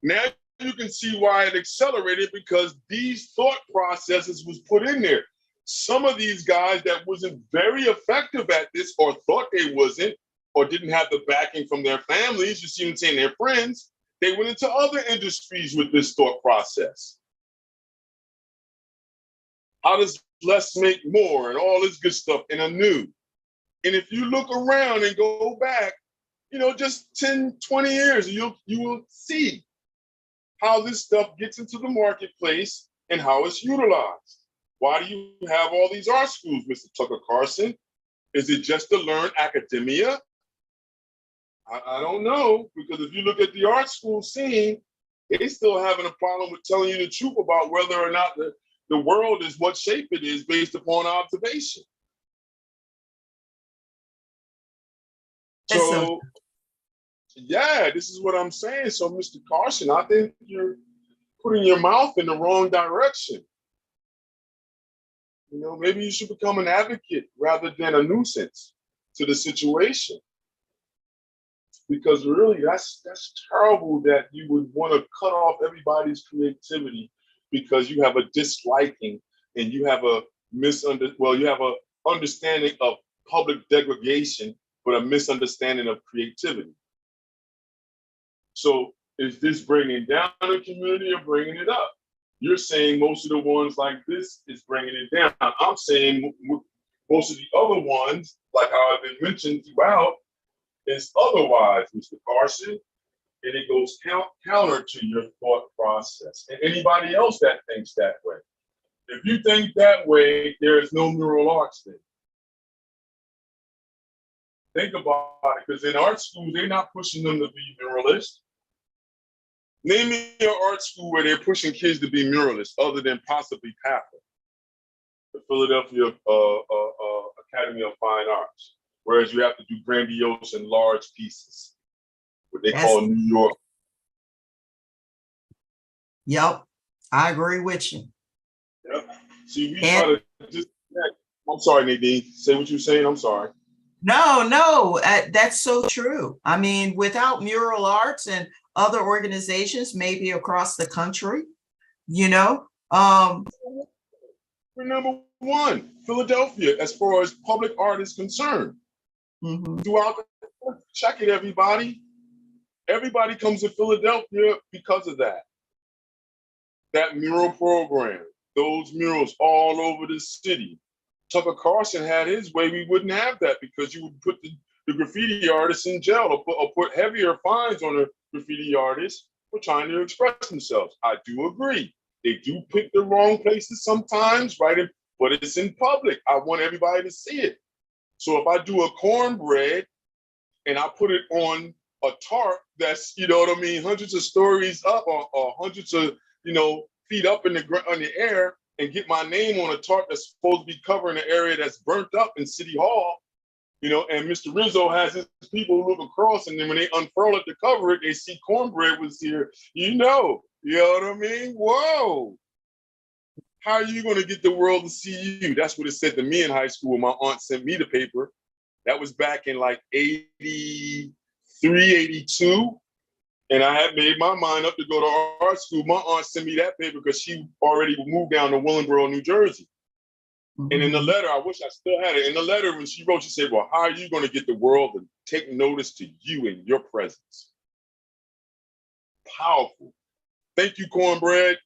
Now you can see why it accelerated because these thought processes was put in there. some of these guys that wasn't very effective at this or thought they wasn't or didn't have the backing from their families, you see what I'm saying, their friends, they went into other industries with this thought process. How does less make more and all this good stuff in a new. And if you look around and go back, just 10, 20 years, you will see how this stuff gets into the marketplace and how it's utilized. Why do you have all these art schools, Mr. Tucker Carlson? Is it just to learn academia? I don't know, because if you look at the art school scene, they still having a problem with telling you the truth about whether or not the world is what shape it is based upon observation. So, yeah, this is what I'm saying. So, Mr. Carson, I think you're putting your mouth in the wrong direction. Maybe you should become an advocate rather than a nuisance to the situation. Because really, that's terrible that you would want to cut off everybody's creativity because you have a disliking and you have a understanding of public degradation, but a misunderstanding of creativity. So is this bringing down the community or bringing it up? You're saying most of the ones like this is bringing it down. I'm saying most of the other ones, like how I've been mentioned throughout, is otherwise, Mr. Carson, and it goes counter to your thought process. And anybody else that thinks that way. If you think that way, there is no mural arts then. Think about it, because in art schools, they're not pushing them to be muralists. Name me an art school where they're pushing kids to be muralists, other than possibly PAPA, the Philadelphia Academy of Fine Arts. Whereas you have to do grandiose and large pieces, what they call New York. Yep, I agree with you. Yep. See, we try to just. I'm sorry, Nadine. Say what you're saying. I'm sorry. No, that's so true. I mean, without mural arts and other organizations, maybe across the country, We're number one, Philadelphia, as far as public art is concerned. Mm-hmm. Throughout the check it, everybody. Everybody comes to Philadelphia because of that. That mural program, those murals all over the city. Tucker Carlson had his way, we wouldn't have that because you would put the graffiti artists in jail or put heavier fines on the graffiti artists for trying to express themselves. I do agree. They do pick the wrong places sometimes, right? But it's in public. I want everybody to see it. So if I do a cornbread and I put it on a tarp that's, hundreds of stories up or hundreds of, feet up in the air, and get my name on a tarp that's supposed to be covering an area that's burnt up in City Hall, and Mr. Rizzo has his people look across, and then when they unfurl it to cover it, they see cornbread was here, you know what I mean? Whoa. How are you going to get the world to see you? That's what it said to me in high school when my aunt sent me the paper. That was back in like 83, 82. And I had made my mind up to go to art school. My aunt sent me that paper because she already moved down to Willingboro, New Jersey. Mm-hmm. And in the letter, I wish I still had it. In the letter, when she wrote, she said, well, how are you going to get the world to take notice to you in your presence? Powerful. Thank you, cornbread.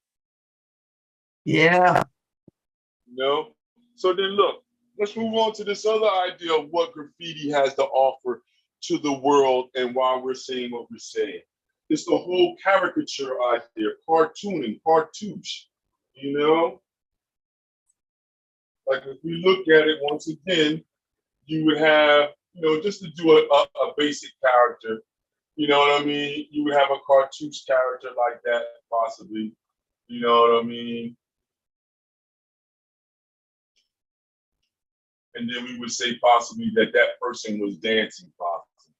Yeah. So then look, let's move on to this other idea of what graffiti has to offer to the world and why we're saying what we're saying. It's the whole caricature idea, cartooning, cartouche, Like if we look at it once again, you would have, just to do a basic character, you know what I mean? You would have a cartouche character like that, possibly, you know what I mean? And then we would say possibly that person was dancing, possibly.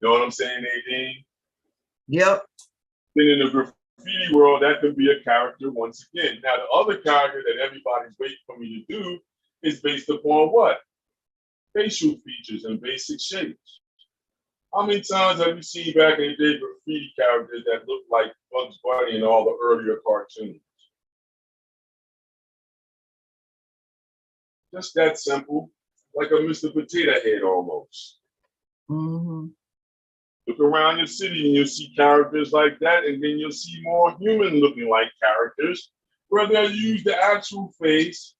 You know what I'm saying, Nadine? Yep. Then in the graffiti world, that could be a character once again. Now, the other character that everybody's waiting for me to do is based upon what? Facial features and basic shapes. How many times have you seen back in the day graffiti characters that look like Bugs Bunny and all the earlier cartoons? Just that simple, like a Mr. Potato Head almost. Mm-hmm. Look around your city and you'll see characters like that, and then you'll see more human-looking like characters, where they'll use the actual face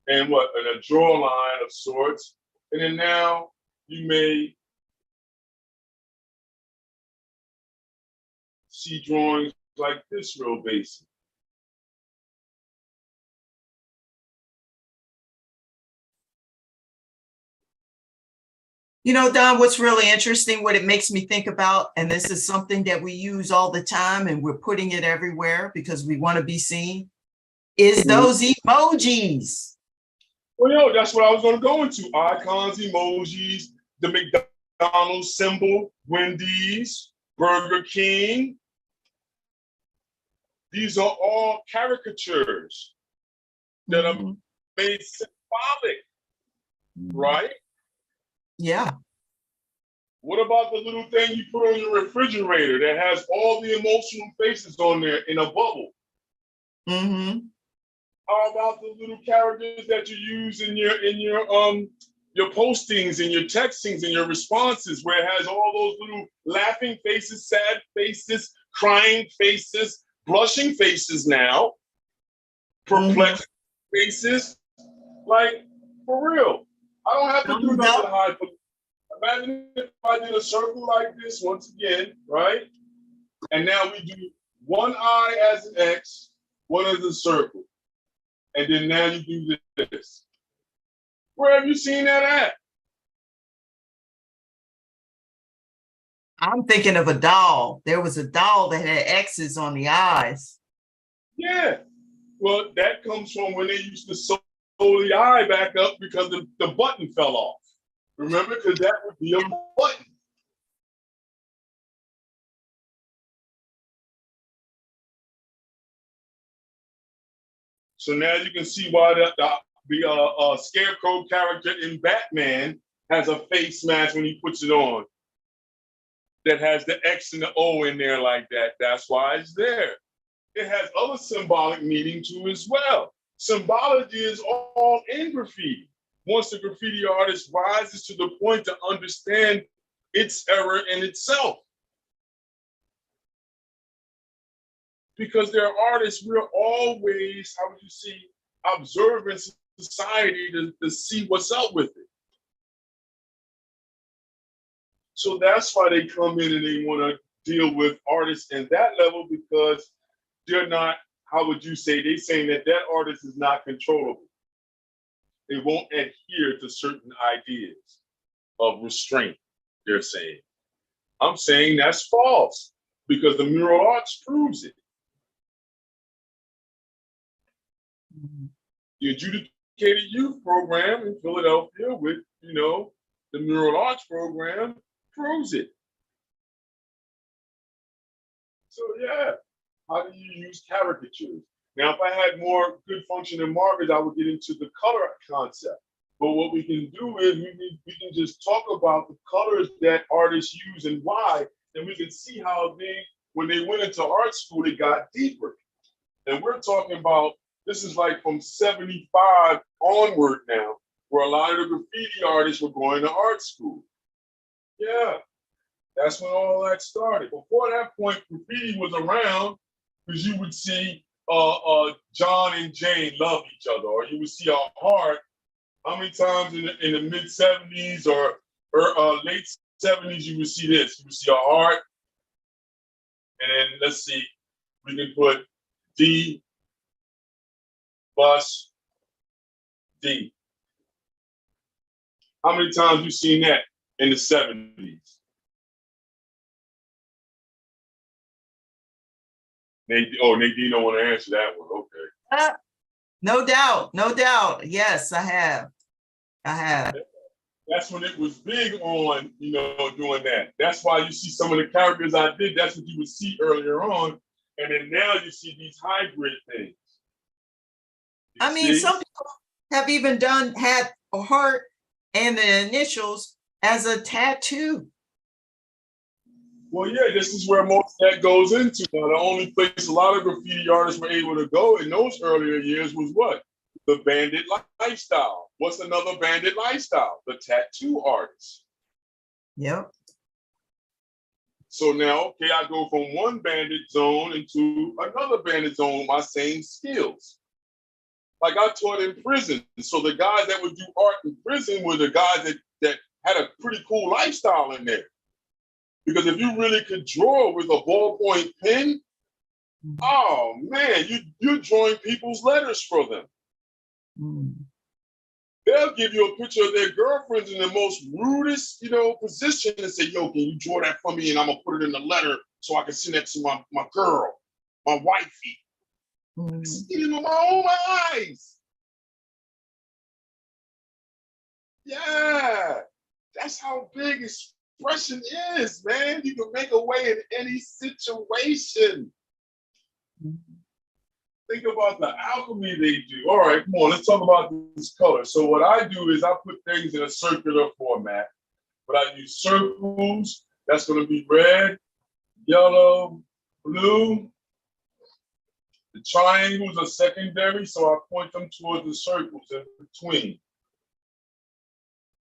and a jawline of sorts. And then now you may see drawings like this real basic. You know, Don, what's really interesting, what it makes me think about, and this is something that we use all the time and we're putting it everywhere because we want to be seen, is those emojis. Well, yo, that's what I was going to go into. Icons, emojis, the McDonald's symbol, Wendy's, Burger King. These are all caricatures that are made symbolic, right? Yeah. What about the little thing you put on your refrigerator that has all the emotional faces on there in a bubble? Mm-hmm. How about the little characters that you use in your postings and your textings and your responses, where it has all those little laughing faces, sad faces, crying faces, blushing faces now, perplexed faces? Like, for real. I don't have to do nothing high. Imagine if I did a circle like this once again, right? And now we do one eye as an X, one as a circle. And then now you do this. Where have you seen that at? I'm thinking of a doll. There was a doll that had X's on the eyes. Yeah. Well, that comes from when they used to sew the eye back up because the button fell off. Remember? Because that would be a button. So now you can see why the Scarecrow character in Batman has a face mask when he puts it on that has the X and the O in there like that. That's why it's there. It has other symbolic meaning too as well. Symbology is all in graffiti. Once the graffiti artist rises to the point to understand its error in itself. Because there are artists, we're always, how would you see, observing society to see what's up with it. So that's why they come in and they want to deal with artists in that level, because they're not, how would you say, they're saying that artist is not controllable. They won't adhere to certain ideas of restraint, they're saying. I'm saying that's false, because the mural arts proves it. The adjudicated youth program in Philadelphia with, the mural arts program proves it. So yeah, how do you use caricatures? Now, if I had more good functioning markers, I would get into the color concept. But what we can do is we can just talk about the colors that artists use and why, and we can see how when they went into art school, it got deeper. And we're talking about, this is like from 75 onward now, where a lot of the graffiti artists were going to art school. Yeah, that's when all that started. Before that point, graffiti was around because you would see John and Jane love each other, or you would see a heart. How many times in the mid 70s or late 70s you would see this? You would see a heart, and then let's see, we can put D, bus, D. How many times you seen that in the 70s? Nadine don't want to answer that one. Okay. No doubt, no doubt. Yes, I have. That's when it was big on, doing that. That's why you see some of the characters I did. That's what you would see earlier on. And then now you see these hybrid things. I mean, some people have even had a heart and the initials as a tattoo. Well, yeah, this is where most of that goes into. Now, the only place a lot of graffiti artists were able to go in those earlier years was what? The bandit lifestyle. What's another bandit lifestyle? The tattoo artist. Yep. So now, okay, I go from one bandit zone into another bandit zone with my same skills. Like I taught in prison. So the guys that would do art in prison were the guys that had a pretty cool lifestyle in there. Because if you really could draw with a ballpoint pen, oh man, you're drawing people's letters for them. Mm. They'll give you a picture of their girlfriends in the most rudest, position and say, yo, can you draw that for me? And I'm gonna put it in the letter so I can send that to my girl, my wifey. I see it with my own eyes. Yeah, that's how big expression is, man. You can make a way in any situation. Think about the alchemy they do. All right, come on, let's talk about this color. So what I do is I put things in a circular format, but I use circles. That's going to be red, yellow, blue. The triangles are secondary, so I point them towards the circles in between.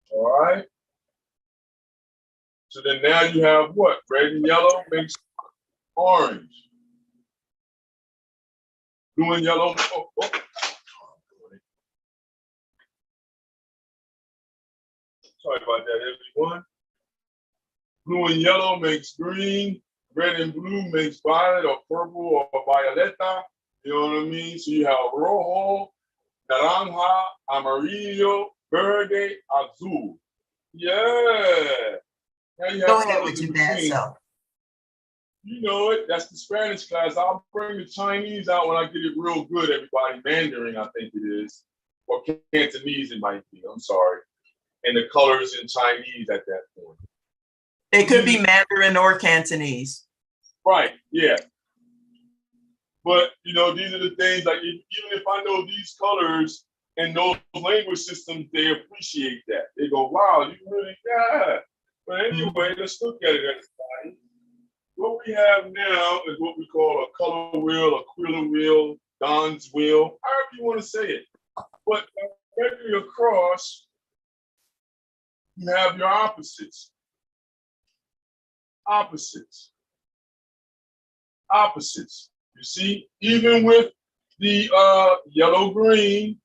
All right. So then now you have what? Red and yellow makes orange. Blue and yellow. Sorry about that, everyone. Blue and yellow makes green. Red and blue makes violet or purple or violeta. You know what I mean? So you have rojo, naranja, amarillo, verde, azul. Yeah. Now you have Go ahead with your bad self. You know it. That's the Spanish class. I'll bring the Chinese out when I get it real good, everybody. Mandarin, I think it is. Or Cantonese, it might be. I'm sorry. And the colors in Chinese at that point. It could be Mandarin or Cantonese. Right, yeah. But, these are the things, like, even if I know these colors and those language systems, they appreciate that. They go, wow, you really, yeah. But anyway, let's look at it, everybody. What we have now is what we call a color wheel, a quiller wheel, Don's wheel, however you want to say it. But directly across, you have your opposites. Opposites. Opposites. You see, even with the yellow-green,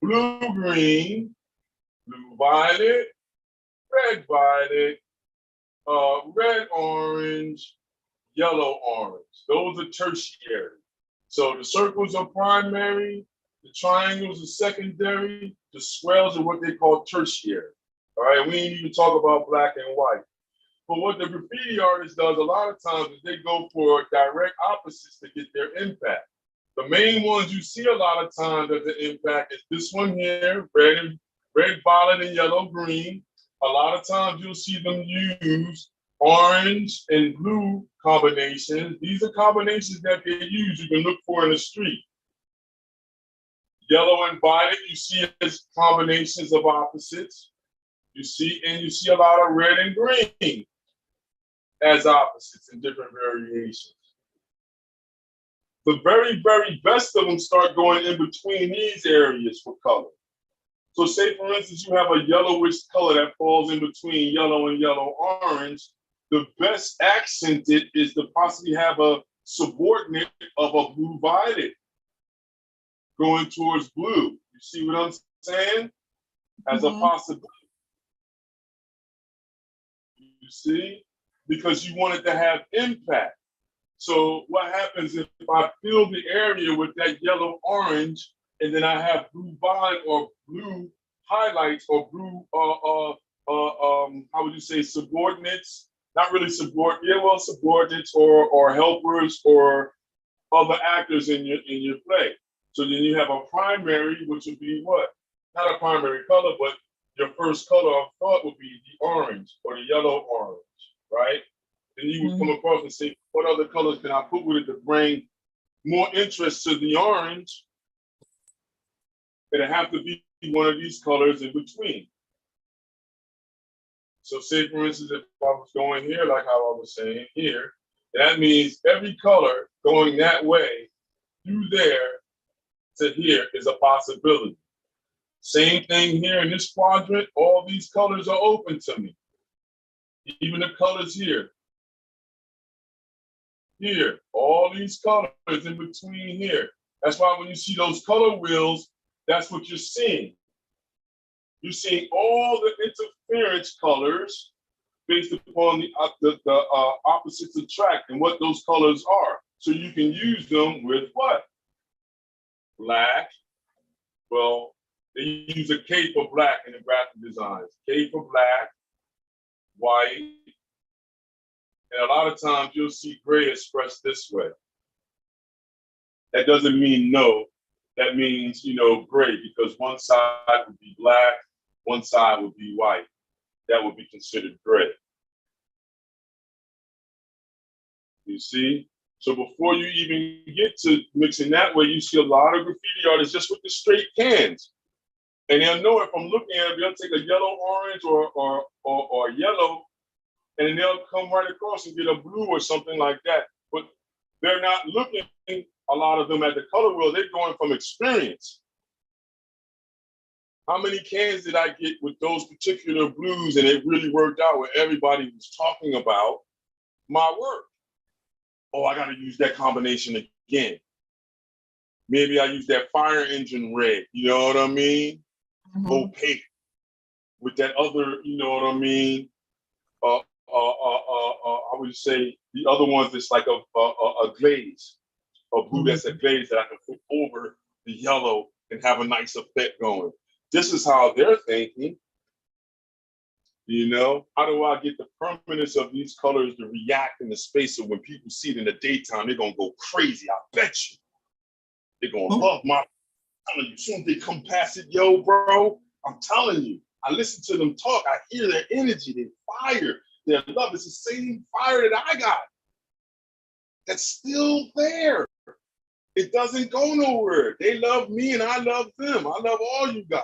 blue-green, blue-violet, red-violet, red-orange, yellow-orange. Those are tertiary. So the circles are primary, the triangles are secondary, the squares are what they call tertiary. All right, we ain't even talk about black and white. But what the graffiti artist does a lot of times is they go for direct opposites to get their impact. The main ones you see a lot of times as the impact is this one here, red, violet, and yellow, green. A lot of times you'll see them use orange and blue combinations. These are combinations that they use you can look for in the street. Yellow and violet, you see as combinations of opposites. You see a lot of red and green as opposites in different variations. The very, very best of them start going in between these areas for color. So say, for instance, you have a yellowish color that falls in between yellow and yellow-orange. The best accented is to possibly have a subordinate of a blue-violet going towards blue. You see what I'm saying? As a possibility. You see? Because you want it to have impact. So what happens if I fill the area with that yellow-orange and then I have blue violet or blue highlights or blue, how would you say, subordinates? Not really subordinates or helpers or other actors in your play. So then you have a primary, which would be what? Not a primary color, but your first color of thought would be the orange or the yellow-orange, right? Then you would come across and say, what other colors can I put with it to bring more interest to the orange? It'd have to be one of these colors in between. So say, for instance, if I was going here, like how I was saying here, that means every color going that way through there to here is a possibility. Same thing here in this quadrant. All these colors are open to me. Even the colors here. Here, all these colors in between here. That's why when you see those color wheels, that's what you're seeing. You're seeing all the interference colors based upon the opposites attract and what those colors are. So you can use them with what? Black. Well, they use a K for black in the graphic designs. K for black, white, and a lot of times you'll see gray expressed this way. That doesn't mean no. That means, gray, because one side would be black, one side would be white. That would be considered gray. You see? So before you even get to mixing that way, you see a lot of graffiti artists just with the straight cans. And they'll know it from looking at it, they'll take a yellow, orange, or yellow, and then they'll come right across and get a blue or something like that. But they're not looking, a lot of them, at the color wheel. They're going from experience. How many cans did I get with those particular blues and it really worked out where everybody was talking about my work? Oh, I got to use that combination again. Maybe I use that fire engine red, you know what I mean? Mm-hmm. Opaque with that other, you know what I mean? I would say the other ones that's like a glaze, a blue that's a glaze that I can put over the yellow and have a nice effect going. This is how they're thinking. How do I get the permanence of these colors to react in the space so when people see it in the daytime, they're gonna go crazy. I bet you. They're gonna love my, I'm telling you, as soon as they come past it, yo, bro, I'm telling you, I listen to them talk, I hear their energy, their fire, their love. It's the same fire that I got. That's still there. It doesn't go nowhere. They love me and I love them. I love all you guys.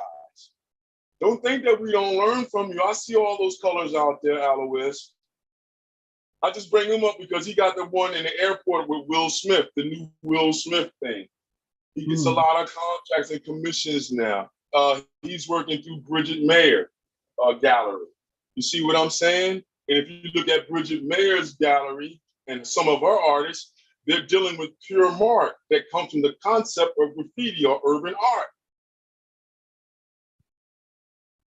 Don't think that we don't learn from you. I see all those colors out there, Alois. I just bring him up because he got the one in the airport with Will Smith, the new Will Smith thing. He gets a lot of contracts and commissions now. He's working through Bridget Mayer gallery. You see what I'm saying? And if you look at Bridget Mayer's gallery and some of her artists, they're dealing with pure mark that comes from the concept of graffiti or urban art.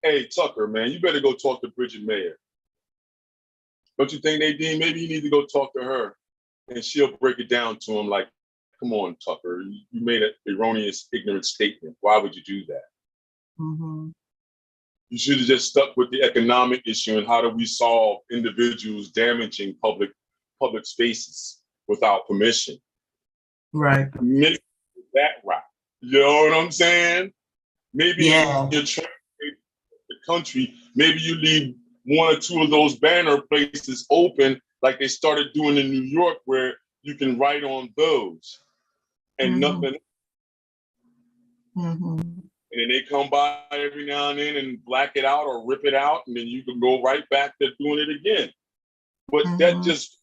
Hey, Tucker, man, you better go talk to Bridget Mayer. Don't you think, Nadine? Maybe you need to go talk to her and she'll break it down to him like, come on, Tucker, you made an erroneous, ignorant statement. Why would you do that? Mm-hmm. You should have just stuck with the economic issue and how do we solve individuals damaging public spaces without permission. Right. Maybe that route. You know what I'm saying? Maybe you're trying the country, maybe you leave one or two of those banner places open like they started doing in New York where you can write on those and nothing. Mm-hmm. And then they come by every now and then and black it out or rip it out and then you can go right back to doing it again. But that just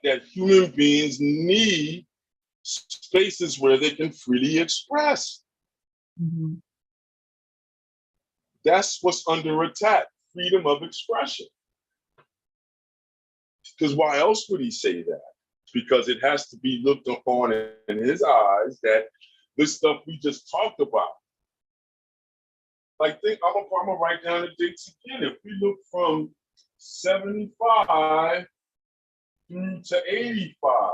that human beings need spaces where they can freely express. Mm-hmm. That's what's under attack, freedom of expression. Because why else would he say that? Because it has to be looked upon in his eyes that this stuff we just talked about. Like, I'm gonna write down the dates again. If we look from 75 through to 85,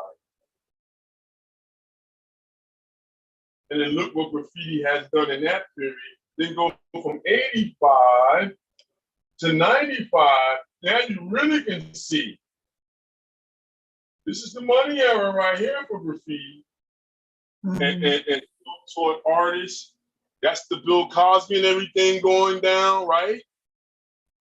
and then look what graffiti has done in that period, then go from 85 to 95, now you really can see. This is the money era right here for graffiti. Mm-hmm. And toward artists, that's the Bill Cosby and everything going down, right?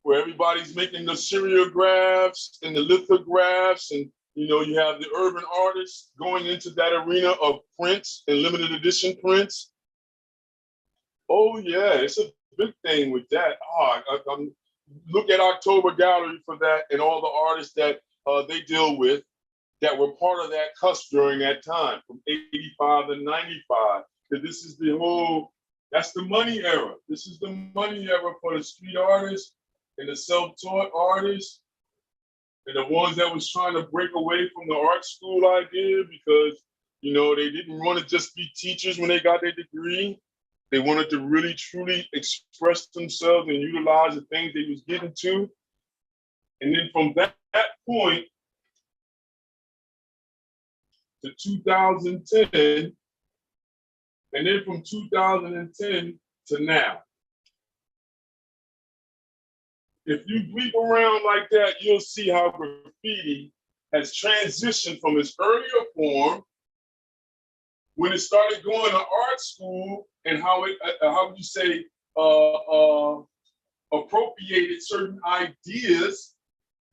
Where everybody's making the seriographs and the lithographs and you have the urban artists going into that arena of prints and limited edition prints. Oh yeah, it's a big thing with that. Look at October Gallery for that and all the artists that they deal with that were part of that cusp during that time from 85 to 95. Because this is the whole That's the money era. This is the money era for the street artists and the self-taught artists and the ones that was trying to break away from the art school idea because, you know, they didn't want to just be teachers when they got their degree. They wanted to really, truly express themselves and utilize the things they was getting to. And then from that point to 2010, and then from 2010 to now. If you leap around like that, you'll see how graffiti has transitioned from its earlier form when it started going to art school and how it, how you say, appropriated certain ideas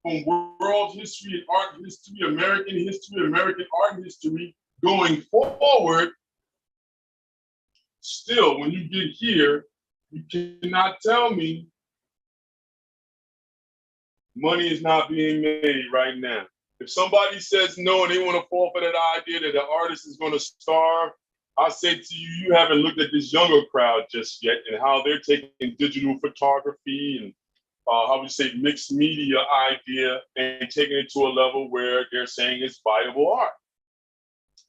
from world history and art history, American art history going forward. Still, when you get here, you cannot tell me money is not being made right now. If somebody says no and they want to fall for that idea that the artist is going to starve, I say to you, you haven't looked at this younger crowd just yet and how they're taking digital photography and how we say mixed media idea and taking it to a level where they're saying it's viable art.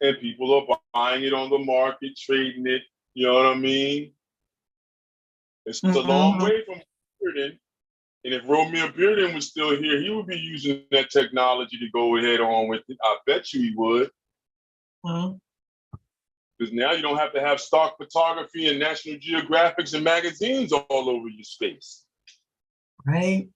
And people are buying it on the market, trading it, you know what I mean? It's a long way from Bearden. And if Romeo Bearden was still here, he would be using that technology to go ahead on with it. I bet you he would. Because now you don't have to have stock photography and National Geographics and magazines all over your space. Right.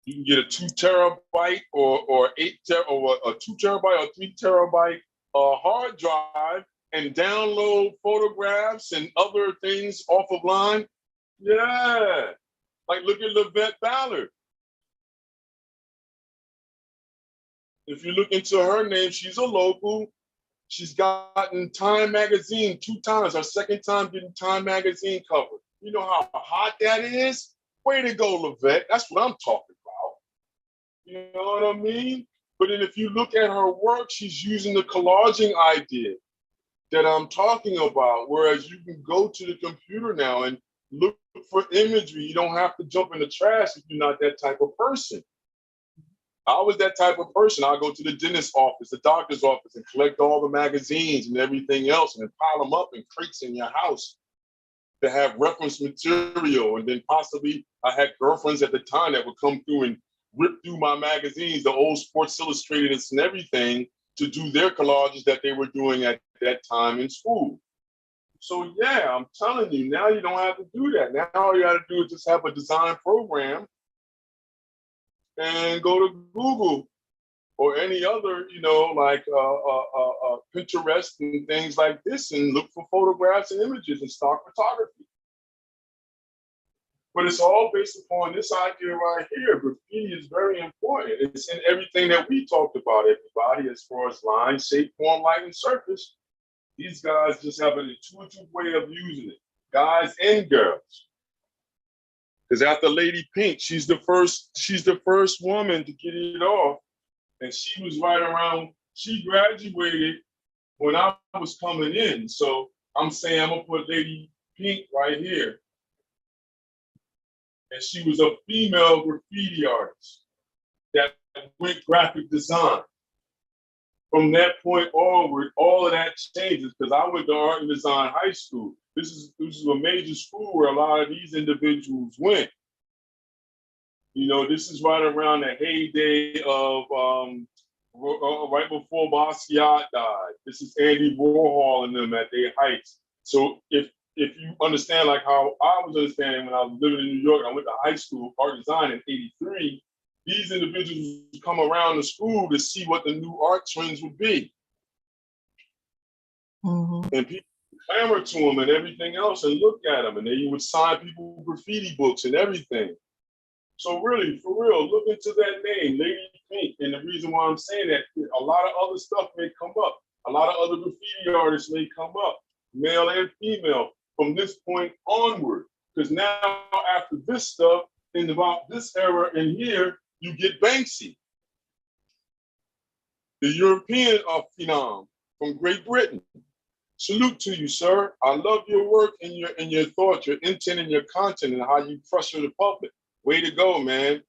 You can get a 2 terabyte or 8 or a 2 terabyte or 3 terabyte hard drive and download photographs and other things off of line. Yeah. Like look at Levette Ballard. If you look into her name, she's a local. She's gotten Time magazine 2 times, her second time getting Time magazine cover. You know how hot that is? Way to go, Levette. That's what I'm talking about. You know what I mean? But then if you look at her work, she's using the collaging idea that I'm talking about, whereas you can go to the computer now and look for imagery. You don't have to jump in the trash if you're not that type of person. I was that type of person. I'll go to the dentist's office, the doctor's office, and collect all the magazines and everything else and then pile them up in crates in your house to have reference material. And then possibly I had girlfriends at the time that would come through and rip through my magazines, the old Sports Illustrated and everything, to do their collages that they were doing at that time in school. So yeah, I'm telling you, now you don't have to do that. Now all you got to do is just have a design program and go to Google or any other, you know, like Pinterest and things like this and look for photographs and images and stock photography. But it's all based upon this idea right here. Graffiti is very important. It's in everything that we talked about, everybody, as far as line, shape, form, light, and surface. These guys just have an intuitive way of using it, guys and girls. Because after Lady Pink, she's the first woman to get it off. And she was right around, she graduated when I was coming in. So I'm saying I'm gonna put Lady Pink right here. And she was a female graffiti artist that went graphic design. From that point onward, all of that changes because I went to art and design high school. This is a major school where a lot of these individuals went. You know, this is right around the heyday of right before Basquiat died. This is Andy Warhol and them at their heights. So if you understand like how I was understanding when I was living in New York, I went to high school, art design in '83. These individuals come around the school to see what the new art trends would be. And people clamor to them and everything else and look at them. And then you would sign people graffiti books and everything. So really, for real, look into that name, Lady Pink. And the reason why I'm saying that, a lot of other stuff may come up. A lot of other graffiti artists may come up, male and female, from this point onward. Because now after this stuff, in about this era in here, you get Banksy, the European phenom from Great Britain. Salute to you, sir. I love your work and your thoughts, your intent and your content and how you pressure the public. Way to go, man.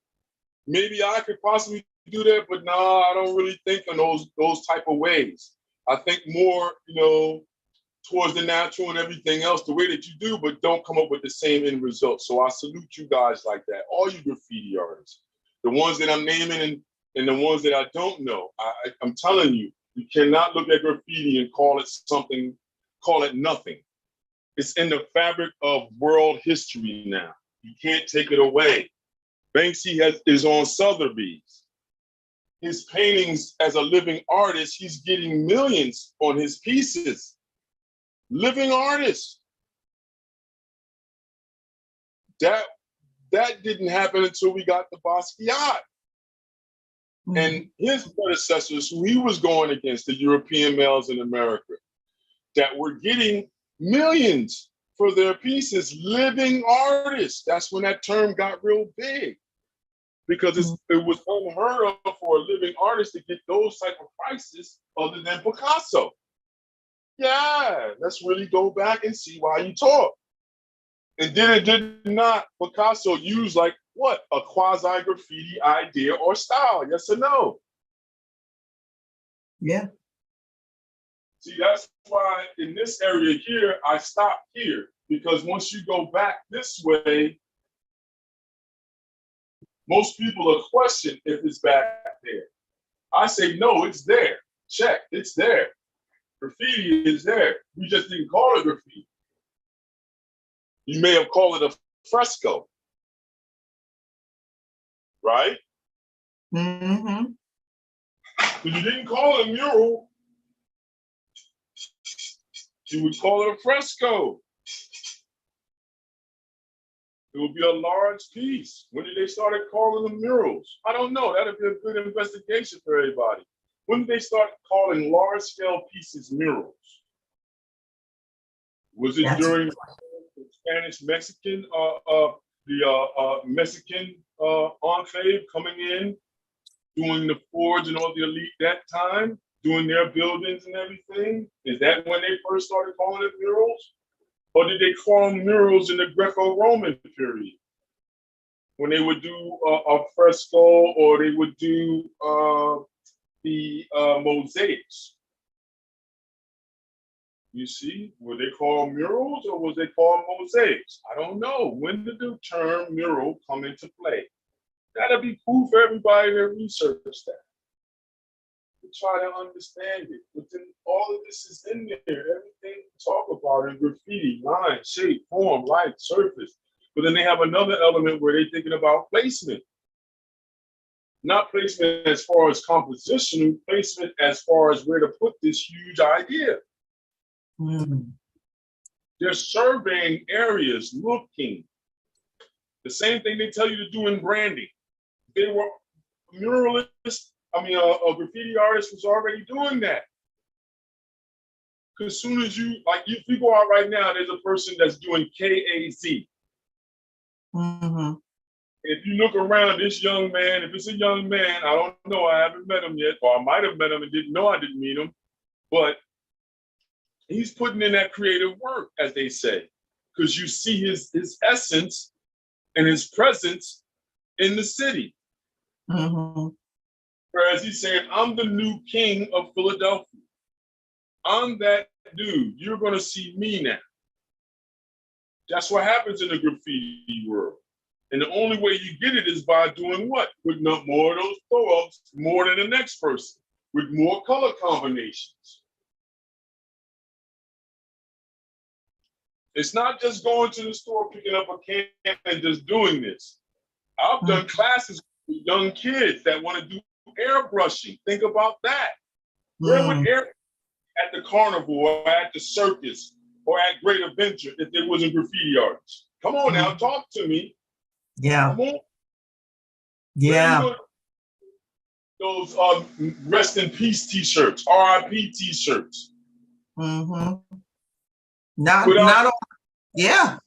Maybe I could possibly do that, but nah, I don't really think in those type of ways. I think more, towards the natural and everything else, the way that you do, but don't come up with the same end result. So I salute you guys like that, all you graffiti artists, the ones that I'm naming and the ones that I don't know. I'm telling you, you cannot look at graffiti and call it something, call it nothing. It's in the fabric of world history now. You can't take it away. Banksy is on Sotheby's. His paintings as a living artist, he's getting millions on his pieces. Living artist. That didn't happen until we got the Basquiat. Mm-hmm. And his predecessors, who he was going against, the European males in America, that were getting millions for their pieces, living artists. That's when that term got real big. Because it was unheard of for a living artist to get those type of prices other than Picasso. Yeah, let's really go back and see why you talk. And then it did not Picasso use like what? A quasi-graffiti idea or style, yes or no? Yeah. See, that's why in this area here, I stopped here. Because once you go back this way, most people will question if it's back there. I say, no, it's there. Check, it's there. Graffiti is there. We just didn't call it graffiti. You may have called it a fresco, right? Mm-hmm. But you didn't call it a mural. You would call it a fresco. It would be a large piece. When did they start calling them murals? I don't know. That'd be a good investigation for everybody. When did they start calling large-scale pieces murals? Was it during the Spanish-Mexican, Mexican enclave coming in, doing the forge and all the elite that time, doing their buildings and everything? Is that when they first started calling it murals? Or did they call them murals in the Greco-Roman period? When they would do a fresco or they would do the mosaics. You see, were they called murals or was they called mosaics? I don't know. When did the term mural come into play? That'll be cool for everybody to research that. To try to understand it. But then all of this is in there. Everything we talk about in graffiti, line, shape, form, light, surface. But then they have another element where they're thinking about placement. Not placement as far as composition, placement as far as where to put this huge idea. Mm. They're surveying areas, looking. The same thing they tell you to do in branding. They were muralists, a graffiti artist was already doing that. Because as soon as if you go out right now, there's a person that's doing KAZ. Mm-hmm. If you look around, this young man, if it's a young man, I don't know, I haven't met him yet, or I might have met him and didn't know I didn't meet him, but he's putting in that creative work, as they say, because you see his essence and his presence in the city. Mm-hmm. Whereas he's saying, I'm the new king of Philadelphia. I'm that dude. You're going to see me now. That's what happens in the graffiti world. And the only way you get it is by doing what? Putting up more of those throw-ups, more than the next person, with more color combinations. It's not just going to the store, picking up a can and just doing this. I've done classes with young kids that want to do airbrushing. Think about that. Where would air at the carnival or at the circus or at Great Adventure if there wasn't graffiti artists? Come on now, talk to me. Yeah. Come on. Yeah. Those rest in peace t-shirts, RIP t-shirts. Mm-hmm. Not all. Yeah.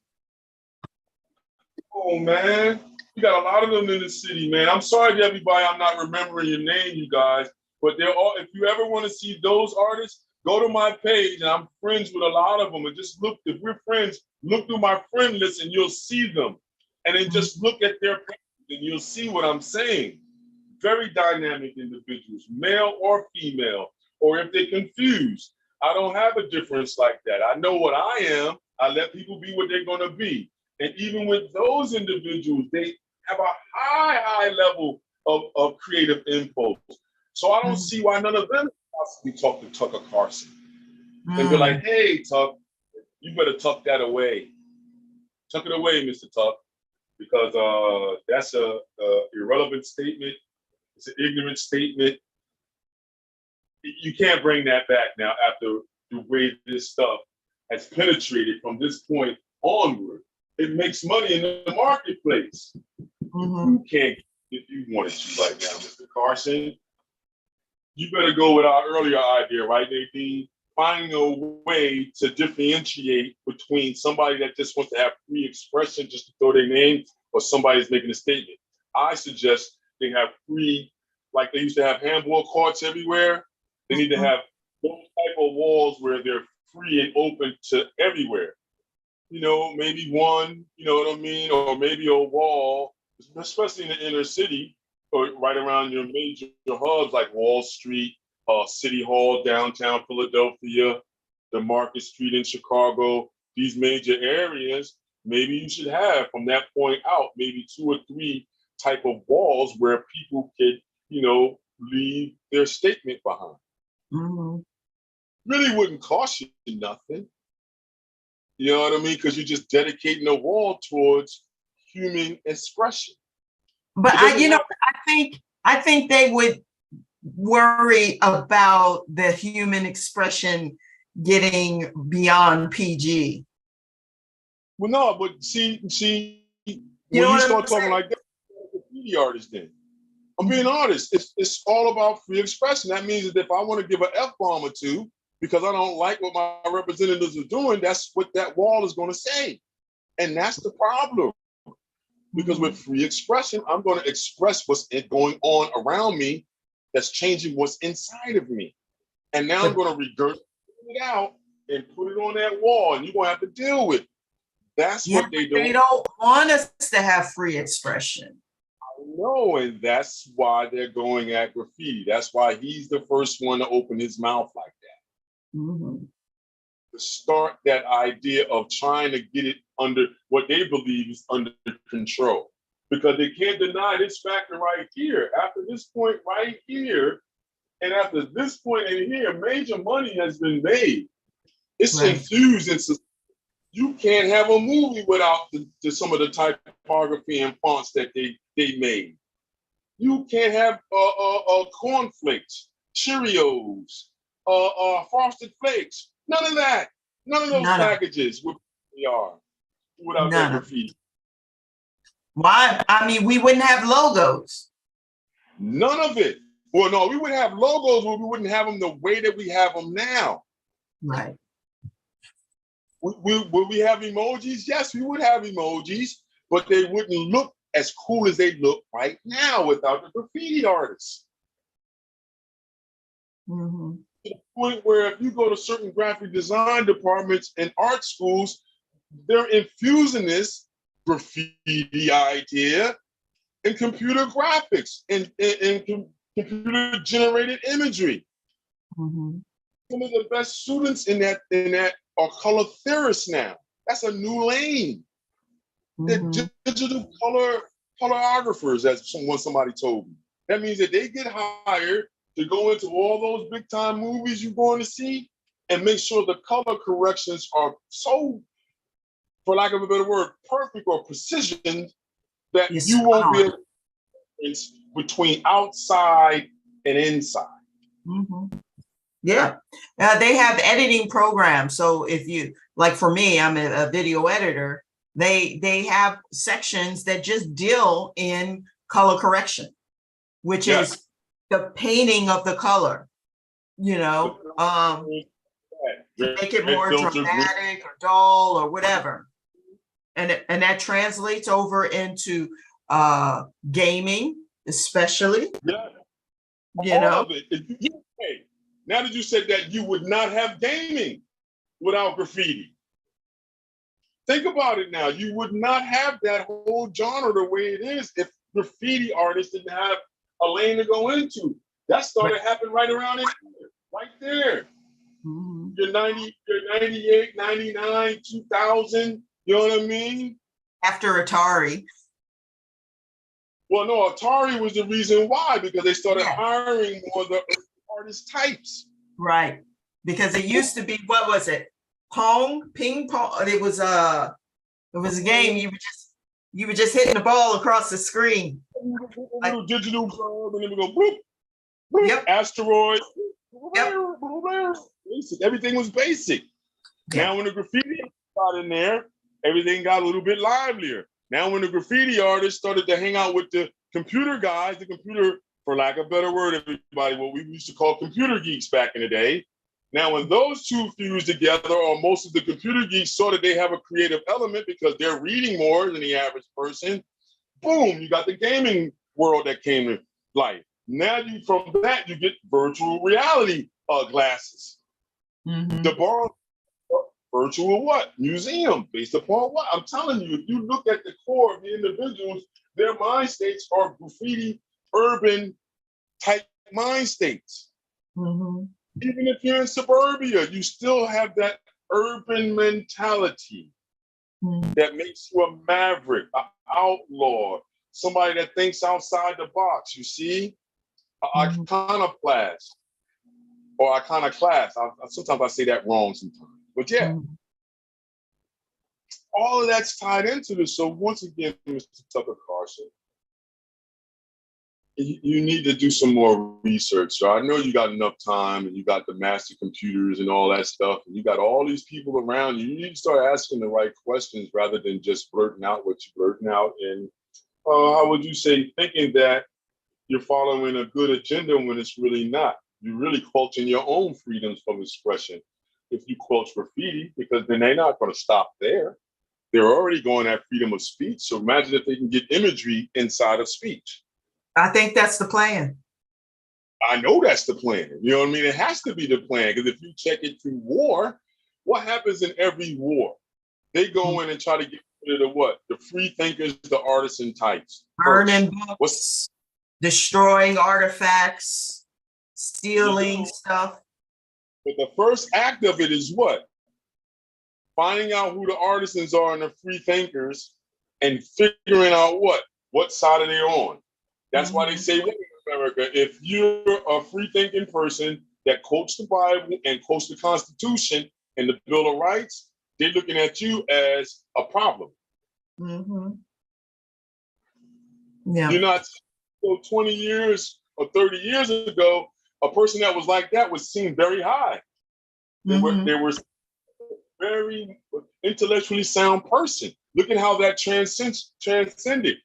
Oh man, we got a lot of them in the city, man. I'm sorry to everybody, I'm not remembering your name, you guys. But they're all. If you ever want to see those artists, Go to my page, and I'm friends with a lot of them, and just look. If we're friends, look through my friend list, and you'll see them. And then just look at their page, and you'll see what I'm saying. Very dynamic individuals, male or female, or if they're confused. I don't have a difference like that. I know what I am. I let people be what they're going to be. And even with those individuals, they have a high level of creative impulse. So I don't see why none of them possibly talk to Tucker Carlson and be like, hey, Tuck, you better tuck that away. Tuck it away, Mr. Tuck, because that's a irrelevant statement. It's an ignorant statement. You can't bring that back now after the way this stuff has penetrated from this point onward. It makes money in the marketplace. You can't, if you wanted to right now, Mr. Carson. You better go with our earlier idea, right, Nadine? Finding a way to differentiate between somebody that just wants to have free expression just to throw their name or somebody that's making a statement. I suggest they have free, like they used to have handball courts everywhere. They need to have those type of walls where they're free and open to everywhere. You know, maybe one, you know what I mean? Or maybe a wall, especially in the inner city or right around your major hubs like Wall Street, City Hall, downtown Philadelphia, the Market Street in Chicago, these major areas. Maybe you should have from that point out, maybe 2 or 3 type of walls where people could, you know, leave their statement behind. Really wouldn't cost you nothing. You know what I mean? Because you're just dedicating a wall towards human expression. But I think they would worry about the human expression getting beyond PG. Well, no, but see, when you start talking like that, graffiti artist then. I'm being honest. It's all about free expression. That means that if I want to give an F-bomb or two because I don't like what my representatives are doing, that's what that wall is going to say. And that's the problem. Because with free expression, I'm going to express what's going on around me that's changing what's inside of me. And now I'm going to regurgitate it out and put it on that wall, and you're going to have to deal with it. That's what they do. They don't want us to have free expression. I know, and that's why they're going at graffiti. That's why he's the first one to open his mouth like that. To start that idea of trying to get it under what they believe is under control. Because they can't deny this factor right here. After this point right here, and after this point in here, major money has been made. It's infused into. You can't have a movie without some of the typography and fonts that they made. You can't have cornflakes, Cheerios, Frosted Flakes. None of that. None of those packages would be without that graffiti. Why? I mean, we wouldn't have logos. None of it. Well, no, we would have logos, but we wouldn't have them the way that we have them now. Right. Would we have emojis? Yes, we would have emojis, but they wouldn't look as cool as they look right now without the graffiti artists. To the point where if you go to certain graphic design departments and art schools, they're infusing this graffiti idea in computer graphics and computer generated imagery. Some of the best students in that are color theorists now. That's a new lane. They're digital colorographers, as somebody told me. That means that they get hired to go into all those big time movies you're going to see and make sure the color corrections are so, for lack of a better word, perfect or precision that you won't be able to difference between outside and inside. Yeah, they have editing programs. So if you, like for me, I'm a video editor, they have sections that just deal in color correction, which is the painting of the color, you know, to make it more dramatic or dull or whatever. And that translates over into gaming, especially. You know. Now that you said that, you would not have gaming without graffiti. Think about it now. You would not have that whole genre the way it is if graffiti artists didn't have a lane to go into. That started happening right around in here, right there. Mm-hmm. You're 90, you're 98, 99, 2000, you know what I mean? After Atari. Well, no, Atari was the reason why, because they started hiring more of the artist types. Right. Because it used to be, what was it? Ping pong. It was a game. You were just hitting the ball across the screen. A little digital globe, and then we go boop, boop, Yep. asteroid. Yep. Basic. Everything was basic. Yeah. Now when the graffiti got in there, everything got a little bit livelier. Now when the graffiti artists started to hang out with the computer guys, the computer, for lack of a better word, everybody, what we used to call computer geeks back in the day. Now when those two fused together, or most of the computer geeks saw that they have a creative element because they're reading more than the average person, boom, you got the gaming world that came to life. Now from that, you get virtual reality glasses. Mm-hmm. The borrow virtual what? Museum, based upon what? I'm telling you, if you look at the core of the individuals, their mind states are graffiti, urban type mind states. Mm-hmm. Even if you're in suburbia, you still have that urban mentality that makes you a maverick, an outlaw, somebody that thinks outside the box, you see? Iconoclast or iconoclast. Sometimes I say that wrong sometimes. But yeah, all of that's tied into this. So once again, Mr. Tucker Carlson, you need to do some more research. So I know you got enough time and you got the master computers and all that stuff, and you got all these people around you. You need to start asking the right questions rather than just blurting out what you're blurting out. And how would you say, thinking that you're following a good agenda when it's really not? You're really quenching your own freedoms of expression if you quench graffiti, because then they're not going to stop there. They're already going at freedom of speech. So imagine if they can get imagery inside of speech. I think that's the plan. I know that's the plan. You know what I mean? It has to be the plan, because if you check it through war, what happens in every war? They go in and try to get rid of the what? The free thinkers, the artisan types. Burning books, destroying artifacts, stealing stuff. But the first act of it is what? Finding out who the artisans are and the free thinkers and figuring out what side are they on. That's why they say, in America, if you're a free thinking person that quotes the Bible and quotes the Constitution and the Bill of Rights, they're looking at you as a problem. Yeah. You're not, so 20 years or 30 years ago, a person that was like that was seen very high. They were very intellectually sound person. Look at how that transcended.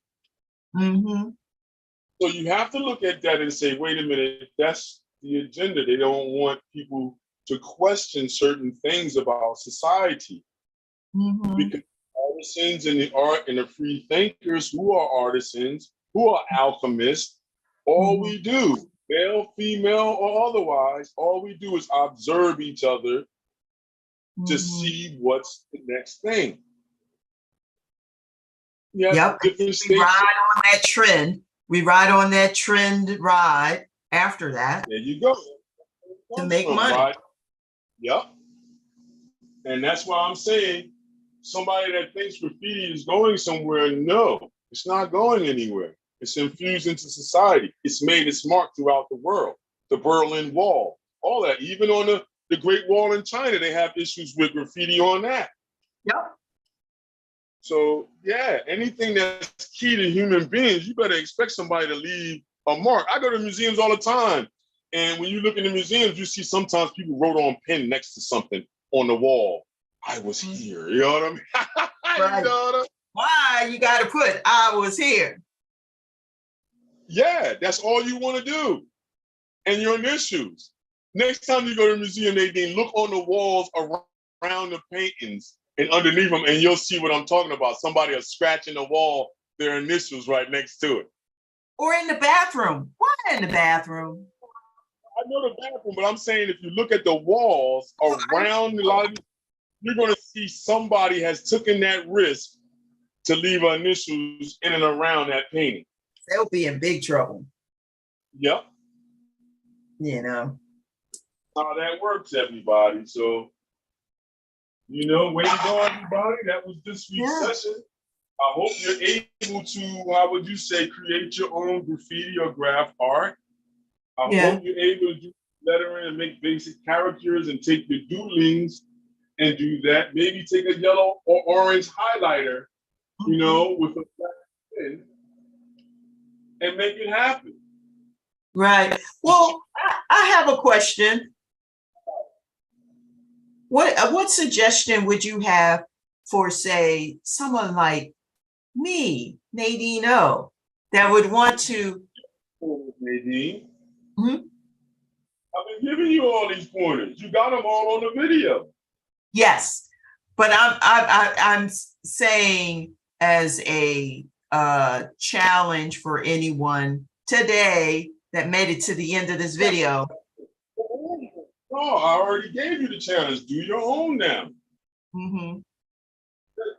So you have to look at that and say, wait a minute, that's the agenda. They don't want people to question certain things about society. Because artisans and the art and the free thinkers who are artisans, who are alchemists, all we do, male, female, or otherwise, all we do is observe each other to see what's the next thing. Yep. We ride on that trend. We ride on that trend ride after that. There you go. To make money. Right? Yep. And that's why I'm saying somebody that thinks graffiti is going somewhere, no, it's not going anywhere. It's infused into society. It's made its mark throughout the world. The Berlin Wall, all that. Even on the Great Wall in China, they have issues with graffiti on that. Yep. So yeah, anything that's key to human beings, you better expect somebody to leave a mark. I go to museums all the time. And when you look in the museums, you see sometimes people wrote on pen next to something on the wall. I was here, you know what I mean? Right. You know what I mean? Why you got to put, I was here. Yeah, that's all you want to do. And your initials. Next time you go to the museum, Nadine, look on the walls around the paintings and underneath them, and you'll see what I'm talking about. Somebody is scratching the wall, their initials right next to it. Or in the bathroom. Why in the bathroom? know the bathroom, but I'm saying if you look at the walls around a lot of, you're going to see somebody has taken that risk to leave initials in and around that painting. They'll be in big trouble. Yep. You know. How that works, everybody. So, you know, way to go, everybody. That was this week's session. I hope you're able to, how would you say, create your own graffiti or graph art. I hope you're able to do lettering and make basic characters and take your doodlings and do that. Maybe take a yellow or orange highlighter, you know, with a black pen and make it happen. Right. Well, I have a question. What suggestion would you have for, say, someone like me, Nadine O, that would want to? Nadine, I've been giving you all these pointers. You got them all on the video. Yes, but I'm saying as a challenge for anyone today that made it to the end of this video. Oh, I already gave you the challenge. Do your own now.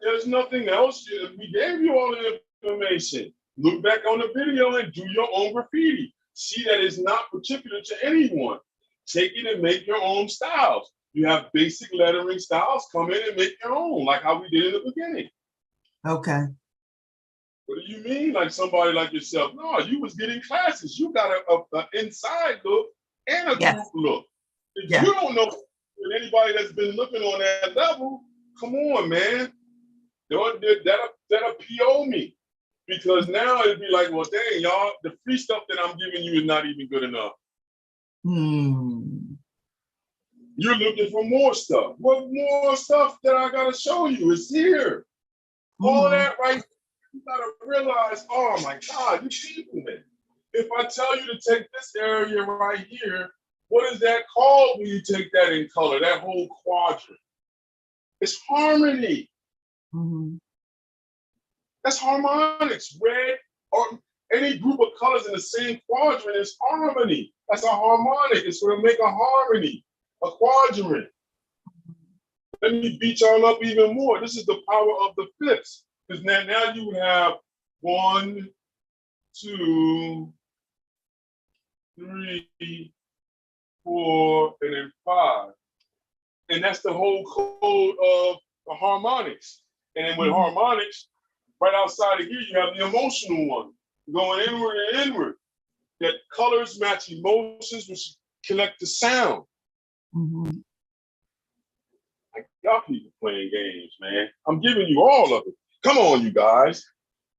There's nothing else. We gave you all the information. Look back on the video and do your own graffiti. See that it's not particular to anyone. Take it and make your own styles. You have basic lettering styles. Come in and make your own, like how we did in the beginning. Okay. What do you mean, like somebody like yourself? No, you was getting classes. You got an inside look and a group look. If you don't know anybody that's been looking on that level, come on, man. That'll PO me. Because now it'd be like, well, dang, y'all, the free stuff that I'm giving you is not even good enough. You're looking for more stuff. What more stuff that I gotta show you is here. All that right, you gotta realize, oh my God, you people, man. If I tell you to take this area right here, what is that called when you take that in color, that whole quadrant? It's harmony. That's harmonics. Red or any group of colors in the same quadrant is harmony. That's a harmonic. It's going to make a harmony, a quadrant. Let me beat y'all up even more. This is the power of the fifths. Because now you have 1, 2, 3, 4, and then 5. And that's the whole code of the harmonics. And then with harmonics, right outside of here, you have the emotional one, going inward and inward. That colors match emotions, which connect the sound. Like y'all people playing games, man. I'm giving you all of it. Come on, you guys.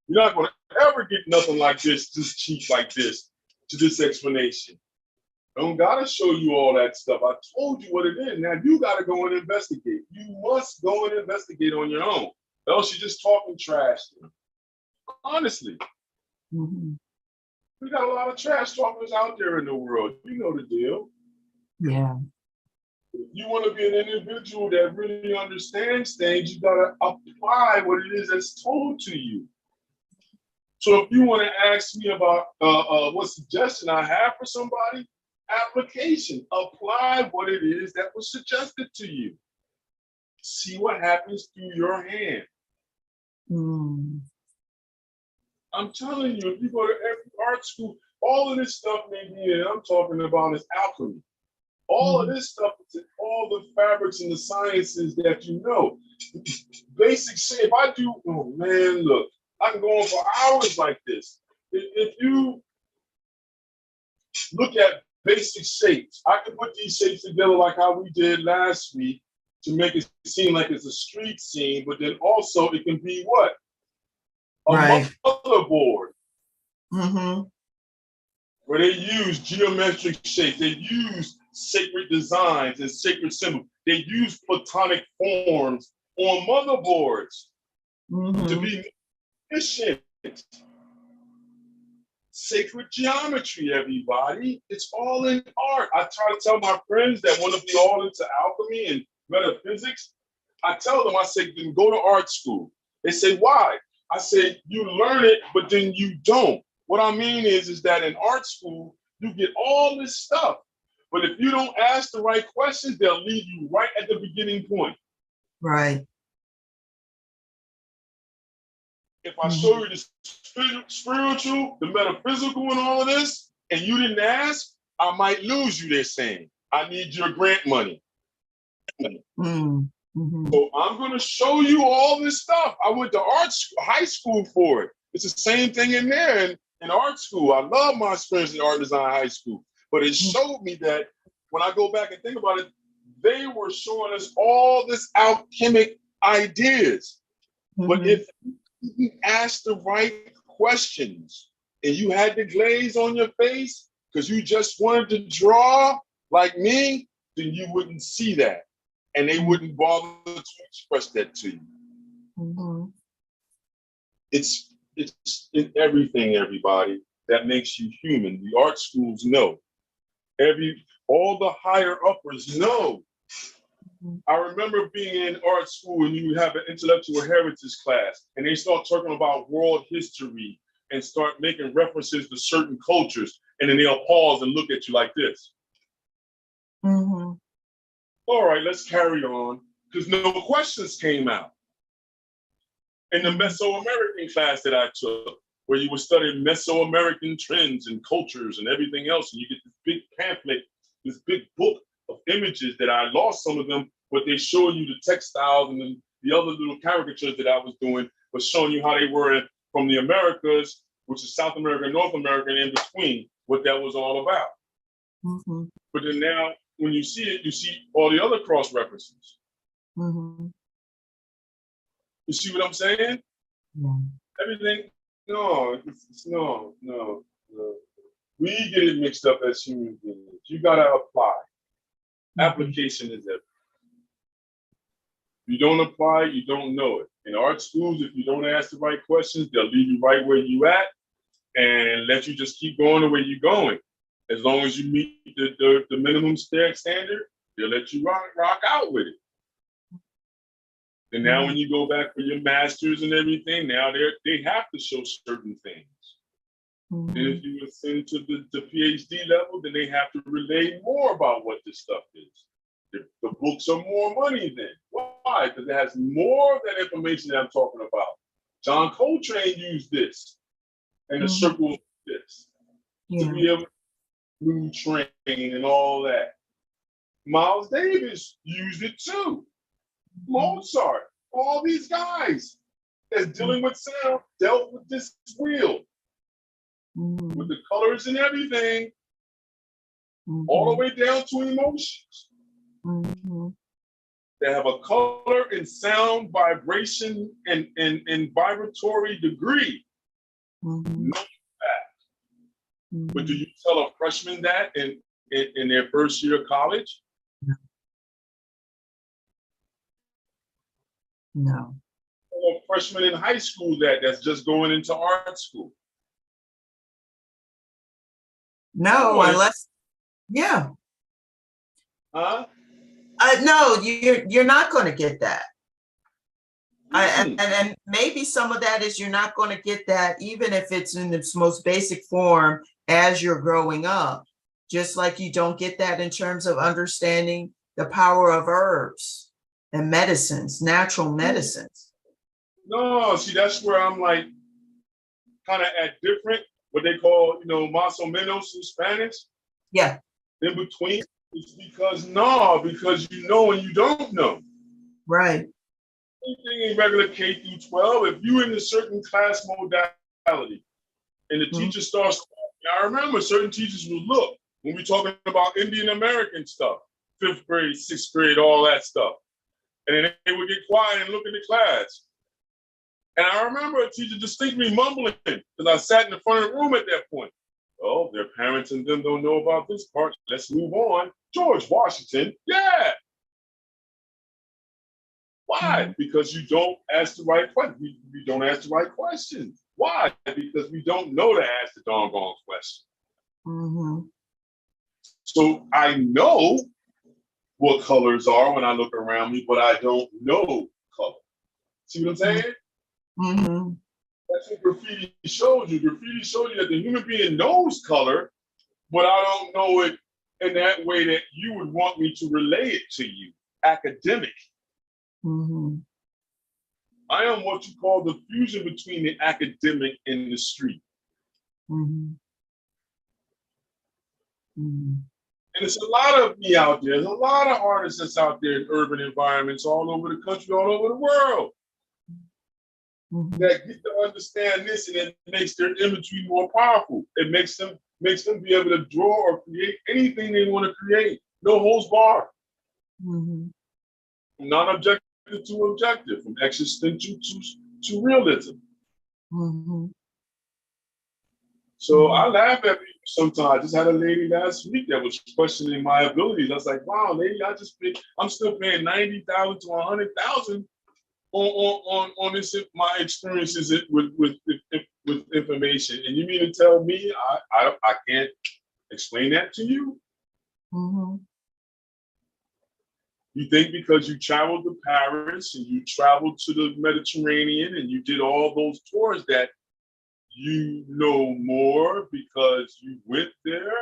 You're not going to ever get nothing like this cheap like this, to this explanation. I don't gotta show you all that stuff. I told you what it is. Now you gotta go and investigate. You must go and investigate on your own. Else you're just talking trash. Honestly. We got a lot of trash talkers out there in the world. You know the deal. Yeah. If you want to be an individual that really understands things, you gotta apply what it is that's told to you. So if you want to ask me about what suggestion I have for somebody, application, apply what it is that was suggested to you. See what happens through your hand. I'm telling you, if you go to every art school, all of this stuff maybe I'm talking about is alchemy. All of this stuff is all the fabrics and the sciences that you know. Basic shape. I do, oh man, look, I can go on for hours like this. If you look at basic shapes, I can put these shapes together like how we did last week to make it seem like it's a street scene, but then also it can be what? A motherboard. Where they use geometric shapes, they use sacred designs and sacred symbols. They use platonic forms on motherboards to be efficient. Sacred geometry, everybody. It's all in art. I try to tell my friends that want to be all into alchemy and metaphysics. I tell them, I say, then go to art school. They say, why? I say, you learn it, but then you don't. What I mean is that in art school, you get all this stuff, But if you don't ask the right questions, they'll leave you right at the beginning point. Right. If I show you the spiritual, the metaphysical, and all of this, and you didn't ask, I might lose you. They're saying, I need your grant money. So I'm going to show you all this stuff. I went to high school for it. It's the same thing in there in art school. I love my experience in art design high school, but it showed me that when I go back and think about it, they were showing us all this alchemic ideas. But if you asked the right questions and you had the glaze on your face because you just wanted to draw like me, then you wouldn't see that. And they wouldn't bother to express that to you. It's in everything, everybody, that makes you human. The art schools know. All the higher uppers know. I remember being in art school and you have an intellectual heritage class and they start talking about world history and start making references to certain cultures. And then they'll pause and look at you like this. All right, let's carry on, because no questions came out. In the Mesoamerican class that I took, where you were studying Mesoamerican trends and cultures and everything else, and you get this big pamphlet, this big book of images that I lost some of them, but they show you the textiles and the other little caricatures that I was doing, was showing you how they were from the Americas, which is South America, North America, and in between, what that was all about. But then now, when you see it, you see all the other cross references. You see what I'm saying? Everything, no. We get it mixed up as human beings. You gotta apply. Application is everything. If you don't apply, you don't know it. In art schools, if you don't ask the right questions, they'll leave you right where you at and let you just keep going the way you're going. As long as you meet the minimum standard, they'll let you rock out with it. And now when you go back for your masters and everything, now they have to show certain things. And if you ascend to the PhD level, then they have to relay more about what this stuff is. The books are more money then. Why? Because it has more of that information that I'm talking about. John Coltrane used this and the circle of this to be able to do train and all that. Miles Davis used it too. Mozart, all these guys that's dealing with sound dealt with this wheel with the colors and everything, all the way down to emotions. They have a color and sound, vibration, and vibratory degree. No fact. But do you tell a freshman that in their first year of college? No. Or a freshman in high school that's just going into art school? No, unless, yeah. Huh? No, you're not going to get that. And maybe some of that is you're not going to get that even if it's in its most basic form as you're growing up. Just like you don't get that in terms of understanding the power of herbs and medicines, natural medicines. No, see, that's where I'm like kind of at different, what they call, más o menos in Spanish. Yeah. In between. It's because you know and you don't know. Right. Anything in regular K through 12, if you're in a certain class modality and the teacher starts talking, I remember certain teachers would look when we're talking about Indian American stuff, 5th grade, 6th grade, all that stuff. And then they would get quiet and look at the class. And I remember a teacher distinctly mumbling because I sat in the front of the room at that point. Oh, their parents and them don't know about this part. Let's move on. George Washington, yeah. Why? Because you don't ask the right questions. We don't ask the right questions. Why? Because we don't know to ask the doggone question. So I know what colors are when I look around me, but I don't know color. See what I'm saying? That's what graffiti shows you. Graffiti shows you that the human being knows color, but I don't know it in that way that you would want me to relay it to you, academic. Mm-hmm. I am what you call the fusion between the academic and the street. Mm-hmm. Mm-hmm. And there's a lot of me out there. There's a lot of artists that's out there in urban environments all over the country, all over the world, Mm-hmm. that get to understand this, and it makes their imagery more powerful. It makes them be able to draw or create anything they want to create. No holds barred. Mm-hmm. Non-objective to objective, from existential to realism. Mm-hmm. So I laugh at people sometimes. I just had a lady last week that was questioning my abilities. I was like, wow, lady, I'm still paying $90,000 to $100,000 on this, my experiences with information. And you mean to tell me I can't explain that to you? Mm-hmm. You think because you traveled to Paris and you traveled to the Mediterranean and you did all those tours that you know more because you went there?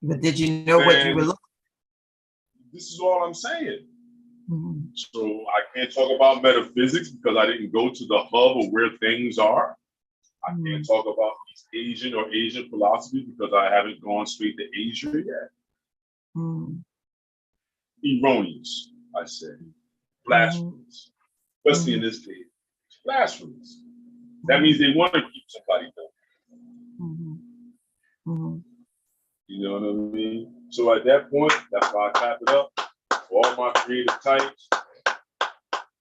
But did you know what you were looking? This is all I'm saying. Mm-hmm. So I can't talk about metaphysics because I didn't go to the hub of where things are. I can't talk about East Asian or Asian philosophy because I haven't gone straight to Asia yet. Mm-hmm. Erroneous, I say. Blasphemous. Especially in this day. Blasphemous. That means they want to keep somebody down. Mm-hmm. You know what I mean? So at that point, that's why I tap it up. For all my creative types,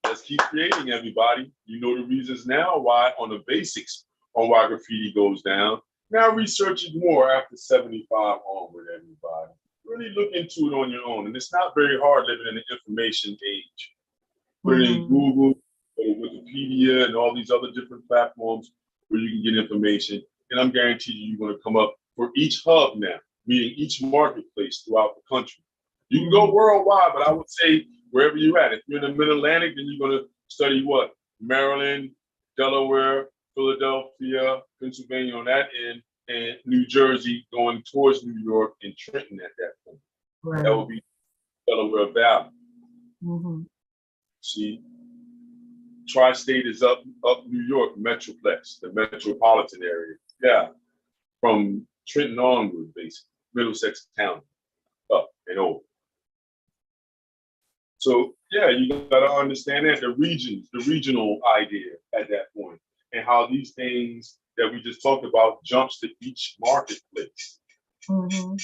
let's keep creating, everybody. You know the reasons now why on the basics on why graffiti goes down. Now research it more after 75 onward, everybody. Really look into it on your own. And it's not very hard living in the information age. Put it in Google, or Wikipedia, and all these other different platforms where you can get information. And I'm guaranteed you're going to come up for each hub now, meaning each marketplace throughout the country. You can go worldwide, but I would say wherever you're at. If you're in the Mid-Atlantic, then you're going to study what? Maryland, Delaware, Philadelphia, Pennsylvania on that end, and New Jersey going towards New York and Trenton at that point. Right. That would be Delaware Valley. Mm-hmm. See, Tri-State is up New York, Metroplex, the metropolitan area. Yeah, from Trenton onward, basically, Middlesex County, up and over. So yeah, you got to understand that the regional idea at that point, and how these things that we just talked about jumps to each marketplace. Mm-hmm.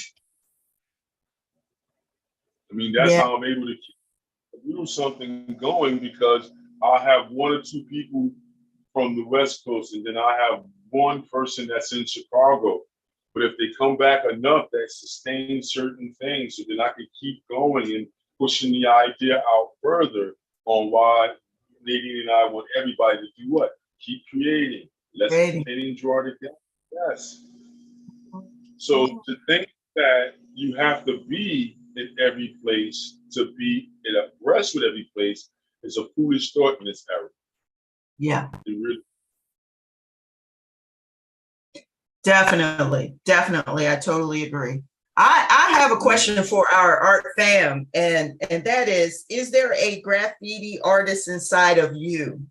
I mean, that's how I'm able to keep something going, because I have one or two people from the West Coast, and then I have one person that's in Chicago. But if they come back enough that sustain certain things, so then I can keep going and pushing the idea out further on why Nadine and I want everybody to do what? Keep creating. Let's continue to draw it together. Yes. So to think that you have to be in every place to be abreast with every place is a foolish thought in this era. Yeah. It really. Definitely. I totally agree. I have a question for our art fam, and that is there a graffiti artist inside of you?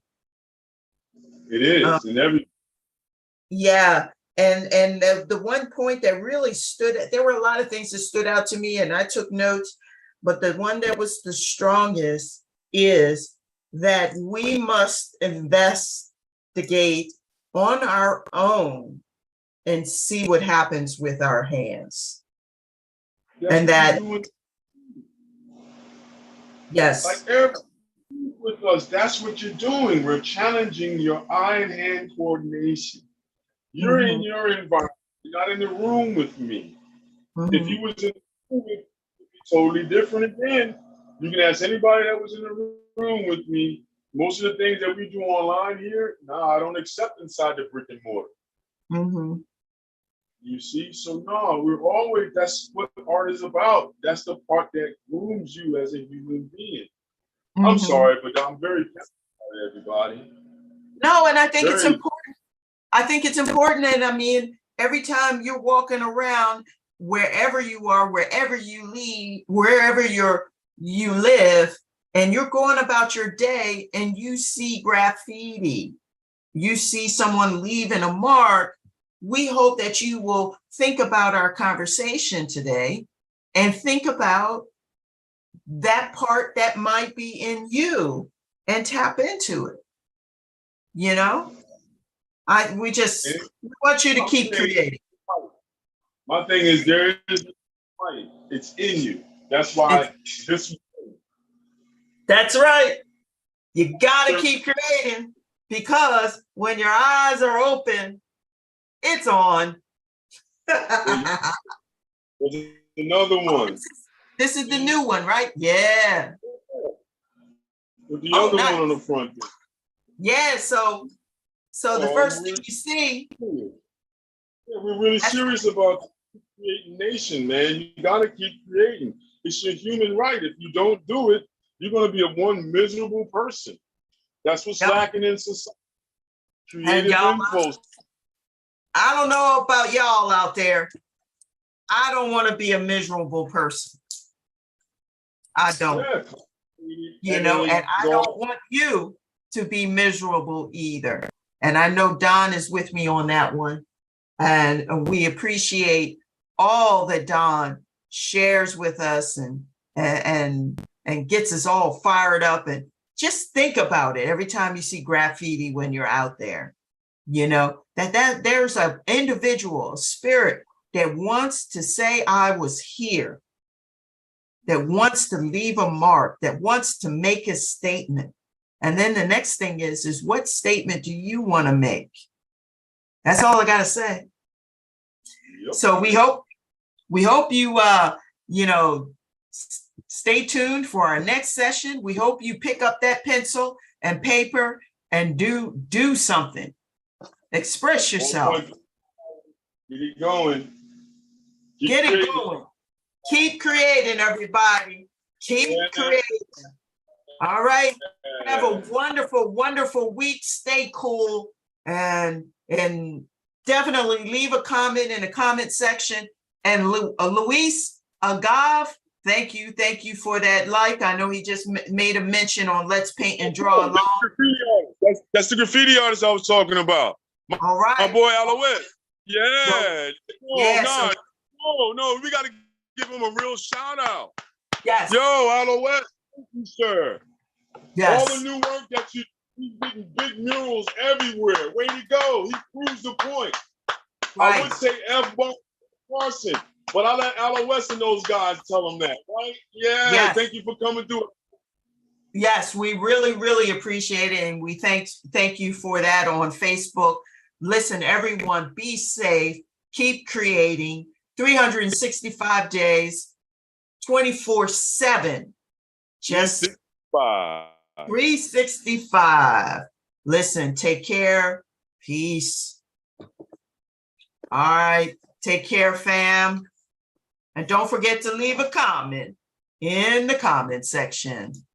It is, in every. Yeah, and the one point that really there were a lot of things that stood out to me, and I took notes, but the one that was the strongest is that we must investigate on our own and see what happens with our hands. And that, yes. Like everybody with us, that's what you're doing. We're challenging your eye and hand coordination. You're in your environment. You're not in the room with me. If you was in the room, it'd be totally different again. You can ask anybody that was in the room with me. Most of the things that we do online here, I don't accept inside the brick and mortar. You see, so we're always, that's what art is about. That's the part that grooms you as a human being. I'm sorry, but I'm very passionate, everybody. No, and I think it's important. I think it's important. And I mean, every time you're walking around, wherever you are, wherever you you live, and you're going about your day and you see graffiti, you see someone leaving a mark, we hope that you will think about our conversation today and think about that part that might be in you and tap into it. You know, we want you to keep creating. My thing is, there is right. It's in you. That's why this. That's right. You got to keep creating, because when your eyes are open, it's on. There's another one. This is the new one, right? Yeah. With the other nice. one on the front. Yeah. So the first thing you see. Yeah, we're really serious about creating nation, man. You got to keep creating. It's your human right. If you don't do it, you're going to be one miserable person. That's what's lacking in society. Creative impulse. I don't know about y'all out there. I don't want to be a miserable person. I don't. Yeah. And I don't want you to be miserable either. And I know Don is with me on that one. And we appreciate all that Don shares with us and gets us all fired up. And just think about it every time you see graffiti when you're out there, that there's an individual, a spirit that wants to say, I was here, that wants to leave a mark, that wants to make a statement. And then the next thing is what statement do you want to make? That's all I got to say. Yep. So we hope you, stay tuned for our next session. We hope you pick up that pencil and paper and do something. Express yourself. Get it going. Get it going. Keep creating, everybody. Keep creating. All right. Have a wonderful, wonderful week. Stay cool and definitely leave a comment in the comment section. And Luis Agave, thank you for that like. I know he just made a mention on Let's Paint and Draw Along. That's the graffiti artist I was talking about. All right. My boy Alouette. Yeah. No, we got to give him a real shout out. Yes. Yo, Alouette, thank you, sir. Yes. All the new work that he's getting big murals everywhere. Way to go. He proves the point. Right. I would say F. Carson, but I let Alouette and those guys tell him that, right? Yeah. Yes. Thank you for coming through. Yes, we really, really appreciate it. And we thank you for that on Facebook. Listen, everyone, be safe. Keep creating 365 days, 24/7. Just 365. Listen, take care. Peace. All right. Take care, fam. And don't forget to leave a comment in the comment section.